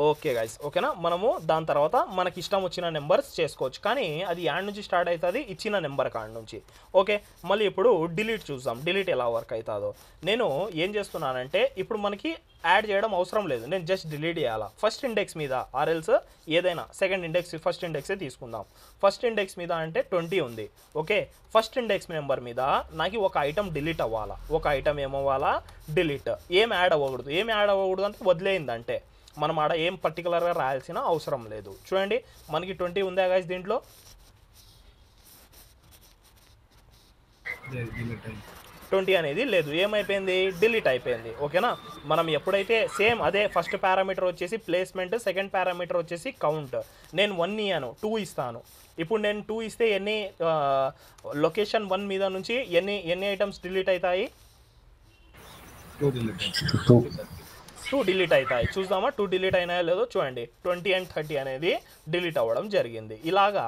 ఓకే గైస్, ఓకేనా. మనము దాని తర్వాత మనకి ఇష్టం వచ్చిన నెంబర్స్ చేసుకోవచ్చు, కానీ అది యాడ్ నుంచి స్టార్ట్ అవుతుంది, ఇచ్చిన నెంబర్ కాడ నుంచి. ఓకే, మళ్ళీ ఇప్పుడు డిలీట్ చూద్దాం, డిలీట్ ఎలా వర్క్ అవుతుందో. నేను ఏం చేస్తున్నానంటే ఇప్పుడు మనకి యాడ్ చేయడం అవసరం లేదు, నేను జస్ట్ డిలీట్ చేయాలా ఫస్ట్ ఇండెక్స్ మీద, ఆర్ఎల్స్ ఏదైనా సెకండ్ ఇండెక్స్, ఫస్ట్ ఇండెక్సే తీసుకుందాం. ఫస్ట్ ఇండెక్స్ మీద అంటే 20 ఉంది. ఓకే, ఫస్ట్ ఇండెక్స్ నెంబర్ మీద నాకు ఒక ఐటమ్ డిలీట్ అవ్వాలా. ఒక ఐటమ్ ఏమవ్వాలా, డిలీట్. ఏం యాడ్ అవ్వకూడదు అంటే వదిలేయిందంటే మనం ఆడ ఏం పర్టికులర్గా రాయాల్సిన అవసరం లేదు. చూడండి, మనకి 20 ఉందా గైస్, దీంట్లో 20 అనేది లేదు, ఏమైపోయింది, డిలీట్ అయిపోయింది. ఓకేనా, మనం ఎప్పుడైతే సేమ్ అదే ఫస్ట్ పారామీటర్ వచ్చేసి ప్లేస్మెంట్, సెకండ్ పారామీటర్ వచ్చేసి కౌంట్. నేను 1 ఇయ్యాను, 2 ఇస్తాను. ఇప్పుడు నేను 2 ఇస్తే ఎన్ని లొకేషన్ 1 మీద నుంచి ఎన్ని ఐటమ్స్ డిలీట్ అవుతాయి, 2 డిలీట్ అవుతాయి. చూద్దామా 2 డిలీట్ అయినాయో లేదో. చూడండి, 20 and 30 అనేది డిలీట్ అవ్వడం జరిగింది. ఇలాగా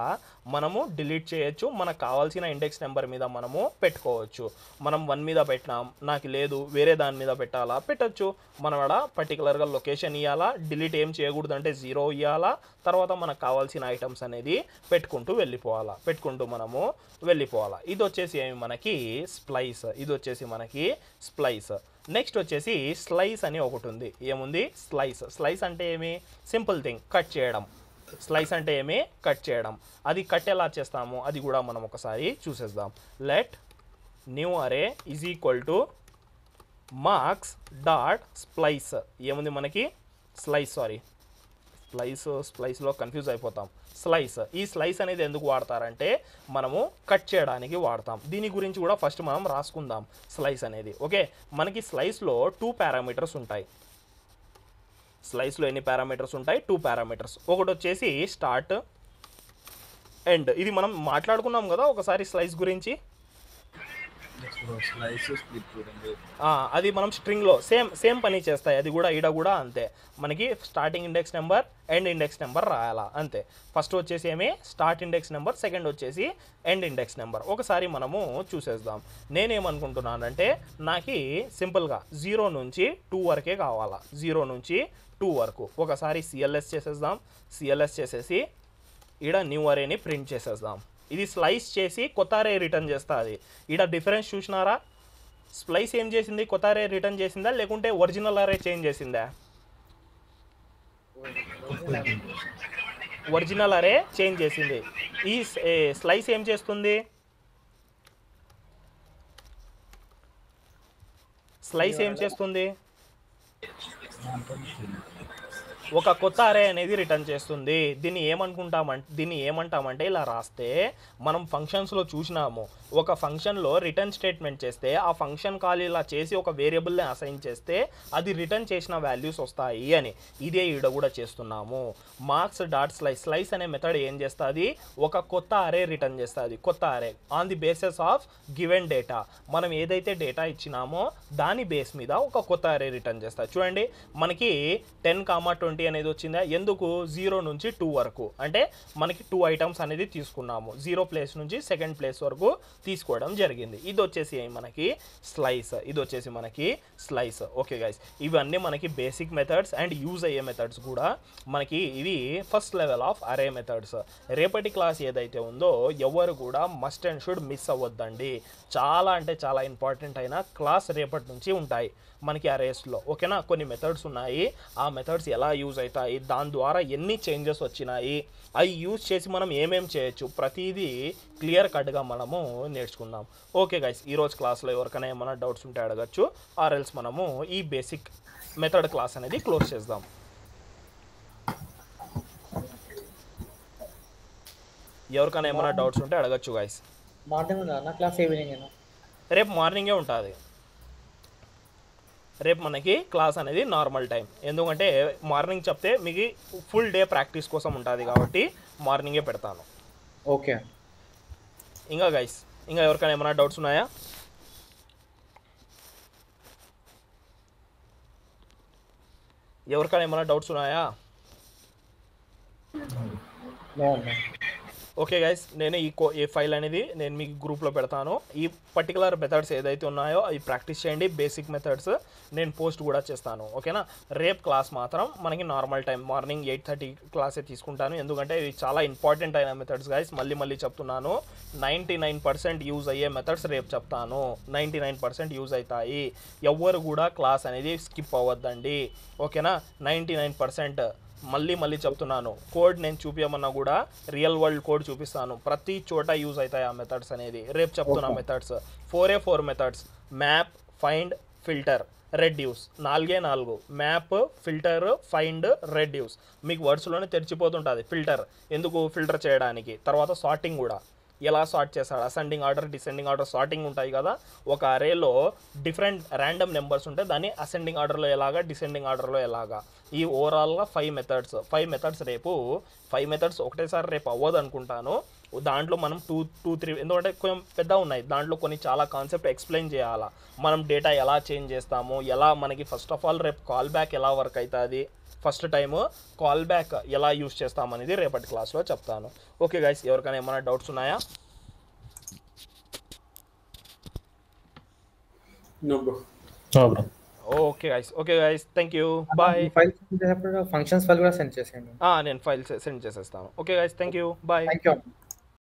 మనము డిలీట్ చేయొచ్చు, మనకు కావాల్సిన ఇండెక్స్ నెంబర్ మీద మనము పెట్టుకోవచ్చు. మనం 1 మీద పెట్టినాం, నాకు లేదు వేరే దాని మీద పెట్టాలా, పెట్టచ్చు. మనం ఆడ పర్టికులర్గా లొకేషన్ ఇవ్వాలా, డిలీట్ ఏం చేయకూడదు అంటే 0 ఇవ్వాలా. తర్వాత మనకు కావాల్సిన ఐటమ్స్ అనేది పెట్టుకుంటూ మనము వెళ్ళిపోవాలా. ఇది వచ్చేసి మనకి స్ప్లైస్. నెక్స్ట్ వచ్చేసి స్లైస్ అని ఒకటి ఉంది. ఏముంది, స్లైస్ అంటే ఏమి, సింపుల్ థింగ్, కట్ చేయడం. అది కట్ ఎలా చేస్తాము అది కూడా మనం ఒకసారి చూసేద్దాం. లెట్ న్యూ అరే is equal to marks dot splice. ఏముంది మనకి, స్ప్లైస్లో కన్ఫ్యూజ్ అయిపోతాం. ఈ స్లైస్ అనేది ఎందుకు వాడతారంటే మనము కట్ చేయడానికి వాడతాం. దీని గురించి కూడా ఫస్ట్ మనం రాసుకుందాం స్లైస్ అనేది. ఓకే, మనకి స్లైస్లో 2 పారామీటర్స్ ఉంటాయి. స్లైస్లో ఎన్ని పారామీటర్స్ ఉంటాయి, 2 పారామీటర్స్. ఒకటి వచ్చేసి స్టార్ట్, ఎండ్. ఇది మనం మాట్లాడుకున్నాం కదా ఒకసారి స్లైస్ గురించి. అది మనం స్ట్రింగ్లో సేమ్ పని చేస్తాయి. అది కూడా ఈడ కూడా అంతే. మనకి starting index number end index number రాయాలా అంతే. ఫస్ట్ వచ్చేసి ఏమి స్టార్ట్ ఇండెక్స్ నెంబర్, సెకండ్ వచ్చేసి ఎండ్ ఇండెక్స్ నెంబర్. ఒకసారి మనము చూసేద్దాం. నేనేమనుకుంటున్నానంటే నాకు సింపుల్గా 0 నుంచి 2 వరకే కావాలా. 0 నుంచి 2 వరకు ఒకసారి సిఎల్ఎస్ చేసేద్దాం. సిఎల్ఎస్ చేసేసి ఈడ న్యూ అరేని ప్రింట్ చేసేద్దాం. ఇది స్లైస్ చేసి కొత్త అరే రిటర్న్ చేస్తుంది. ఈడ డిఫరెన్స్ చూసినారా? స్ప్లైస్ ఏం చేసింది? కొత్త అరే రిటర్న్ చేసిందా లేకుంటే ఒరిజినల్ అరే చేంజ్ చేసిందా? ఒరిజినల్ అరే చేంజ్ చేసింది. ఈ స్లైస్ ఏం చేస్తుంది? స్లైస్ ఏం చేస్తుంది? ఒక కొత్త అరే అనేది రిటర్న్ చేస్తుంది. దీన్ని ఏమంటామంటే ఇలా రాస్తే మనం ఫంక్షన్స్లో చూసినాము. ఒక ఫంక్షన్లో రిటర్న్ స్టేట్మెంట్ చేస్తే ఆ ఫంక్షన్ కాల్ ఇలా చేసి ఒక వేరియబుల్ని అసైన్ చేస్తే అది రిటర్న్ చేసిన వాల్యూస్ వస్తాయి అని. ఇదే ఈడ కూడా చేస్తున్నాము. మార్క్స్ డాట్ స్లైస్ అనే మెథడ్ ఏం చేస్తుంది? ఒక కొత్త అరే రిటర్న్ చేస్తుంది. కొత్త అరే on the basis of given data. మనం ఏదైతే డేటా ఇచ్చినామో దాని బేస్ మీద ఒక కొత్త అరే రిటర్న్ చేస్తుంది. చూడండి మనకి 10, 20 అనేది వచ్చిందా? ఎందుకు? 0 నుంచి 2 వరకు. అంటే మనకి 2 ఐటమ్స్ అనేది తీసుకున్నాము. 0 ప్లేస్ నుంచి సెకండ్ ప్లేస్ వరకు తీసుకోవడం జరిగింది. ఇది వచ్చేసి మనకి స్లైస్. ఇది వచ్చేసి మనకి స్లైస్. ఓకే గైస్, ఇవన్నీ మనకి బేసిక్ మెథడ్స్ అండ్ యూజ్ అయ్యే మెథడ్స్ కూడా మనకి. ఇవి ఫస్ట్ లెవెల్ ఆఫ్ అరే మెథడ్స్. రేపటి క్లాస్ ఏదైతే ఉందో ఎవరు కూడా మస్ట్ అండ్ షుడ్ మిస్ అవ్వద్దండి. చాలా అంటే చాలా ఇంపార్టెంట్ అయిన క్లాస్ రేపటి నుంచి ఉంటాయి మనకి అరేస్లో. ఓకేనా? కొన్ని మెథడ్స్ ఉన్నాయి. ఆ మెథడ్స్ ఎలా యూజ్ అవుతాయి, దాని ద్వారా ఎన్ని చేంజెస్ వచ్చినాయి, అవి యూజ్ చేసి మనం ఏమేం చేయొచ్చు, ప్రతిదీ క్లియర్ కట్గా మనము నేర్చుకుందాం. ఓకే గైస్, ఈరోజు క్లాస్లో ఎవరికైనా ఏమైనా డౌట్స్ ఉంటే అడగచ్చు. ఆర్ఎల్స్ మనము ఈ బేసిక్ మెథడ్ క్లాస్ అనేది క్లోజ్ చేద్దాం. ఎవరికైనా ఏమైనా డౌట్స్ ఉంటే అడగచ్చు గైస్. మార్నింగ్ ఉందా క్లాస్? ఈవినింగ్? రేపు మార్నింగే ఉంటుంది. రేపు మనకి క్లాస్ అనేది నార్మల్ టైం. ఎందుకంటే మార్నింగ్ చెప్తే మీకు ఫుల్ డే ప్రాక్టీస్ కోసం ఉంటుంది కాబట్టి మార్నింగే పెడతాను. ఓకే. ఇంకా గైస్, ఇంకా ఎవరికైనా ఏమైనా డౌట్స్ ఉన్నాయా? ఎవరికైనా ఏమైనా డౌట్స్ ఉన్నాయా? ఓకే గైస్, నేను ఈ ఫైల్ అనేది నేను మీకు గ్రూప్లో పెడతాను. ఈ పర్టికులర్ మెథడ్స్ ఏదైతే ఉన్నాయో అవి ప్రాక్టీస్ చేయండి. బేసిక్ మెథడ్స్ నేను పోస్ట్ కూడా చేస్తాను. ఓకేనా? రేపు క్లాస్ మాత్రం మనకి నార్మల్ టైం మార్నింగ్ 8:30 క్లాసే తీసుకుంటాను. ఎందుకంటే ఇవి చాలా ఇంపార్టెంట్ అయిన మెథడ్స్ గైస్. మళ్ళీ చెప్తున్నాను, 99% యూజ్ అయ్యే మెథడ్స్ రేపు చెప్తాను. 99% యూజ్ అవుతాయి. ఎవ్వరు కూడా క్లాస్ అనేది స్కిప్ అవ్వద్దండి. ఓకేనా? 99% మళ్ళీ చెప్తున్నాను. కోడ్ నేను చూపించమన్నా కూడా రియల్ వరల్డ్ కోడ్ చూపిస్తాను. ప్రతి చోట యూజ్ అవుతాయి ఆ మెథడ్స్ అనేది. రేపు చెప్తున్నా methods 4 methods: map, find, filter, reduce. 4 map, filter, find, reduce. మీకు వర్డ్స్లోనే తెరిచిపోతుంటుంది. ఫిల్టర్ ఎందుకు? ఫిల్టర్ చేయడానికి. తర్వాత సార్టింగ్ కూడా ఎలా సార్ట్ చేస్తాడు, ascending order, descending order, sorting ఉంటాయి కదా. ఒక అరేలో డిఫరెంట్ ర్యాండమ్ నెంబర్స్ ఉంటే దాన్ని అసెండింగ్ ఆర్డర్లో ఎలాగా, డిసెండింగ్ ఆర్డర్లో ఎలాగా. ఈ ఓవరాల్గా 5 మెథడ్స్ రేపు 5 మెథడ్స్ ఒకటేసారి రేపు అవ్వదు అనుకుంటాను. దాంట్లో మనం 2-3 ఎందుకంటే కొంచెం పెద్ద ఉన్నాయి. దాంట్లో కొన్ని చాలా కాన్సెప్ట్ ఎక్స్ప్లెయిన్ చేయాలా. మనం డేటా ఎలా చేంజ్ చేస్తాము, ఎలా మనకి ఫస్ట్ ఆఫ్ ఆల్ రేపు కాల్ బ్యాక్ ఎలా వర్క్ అవుతుంది, ఫస్ట్ టైము కాల్ బ్యాక్ ఎలా యూజ్ చేస్తామనేది రేపటి క్లాస్లో చెప్తాను. ఓకే గైస్, ఎవరికైనా ఏమైనా డౌట్స్ ఉన్నాయా? Okay guys, thank you, bye. Functions file కూడా సెండ్ చేసేయండి. నేను ఫైల్ సెండ్ చేసేస్తాను. Okay guys, thank you, bye. Thank you.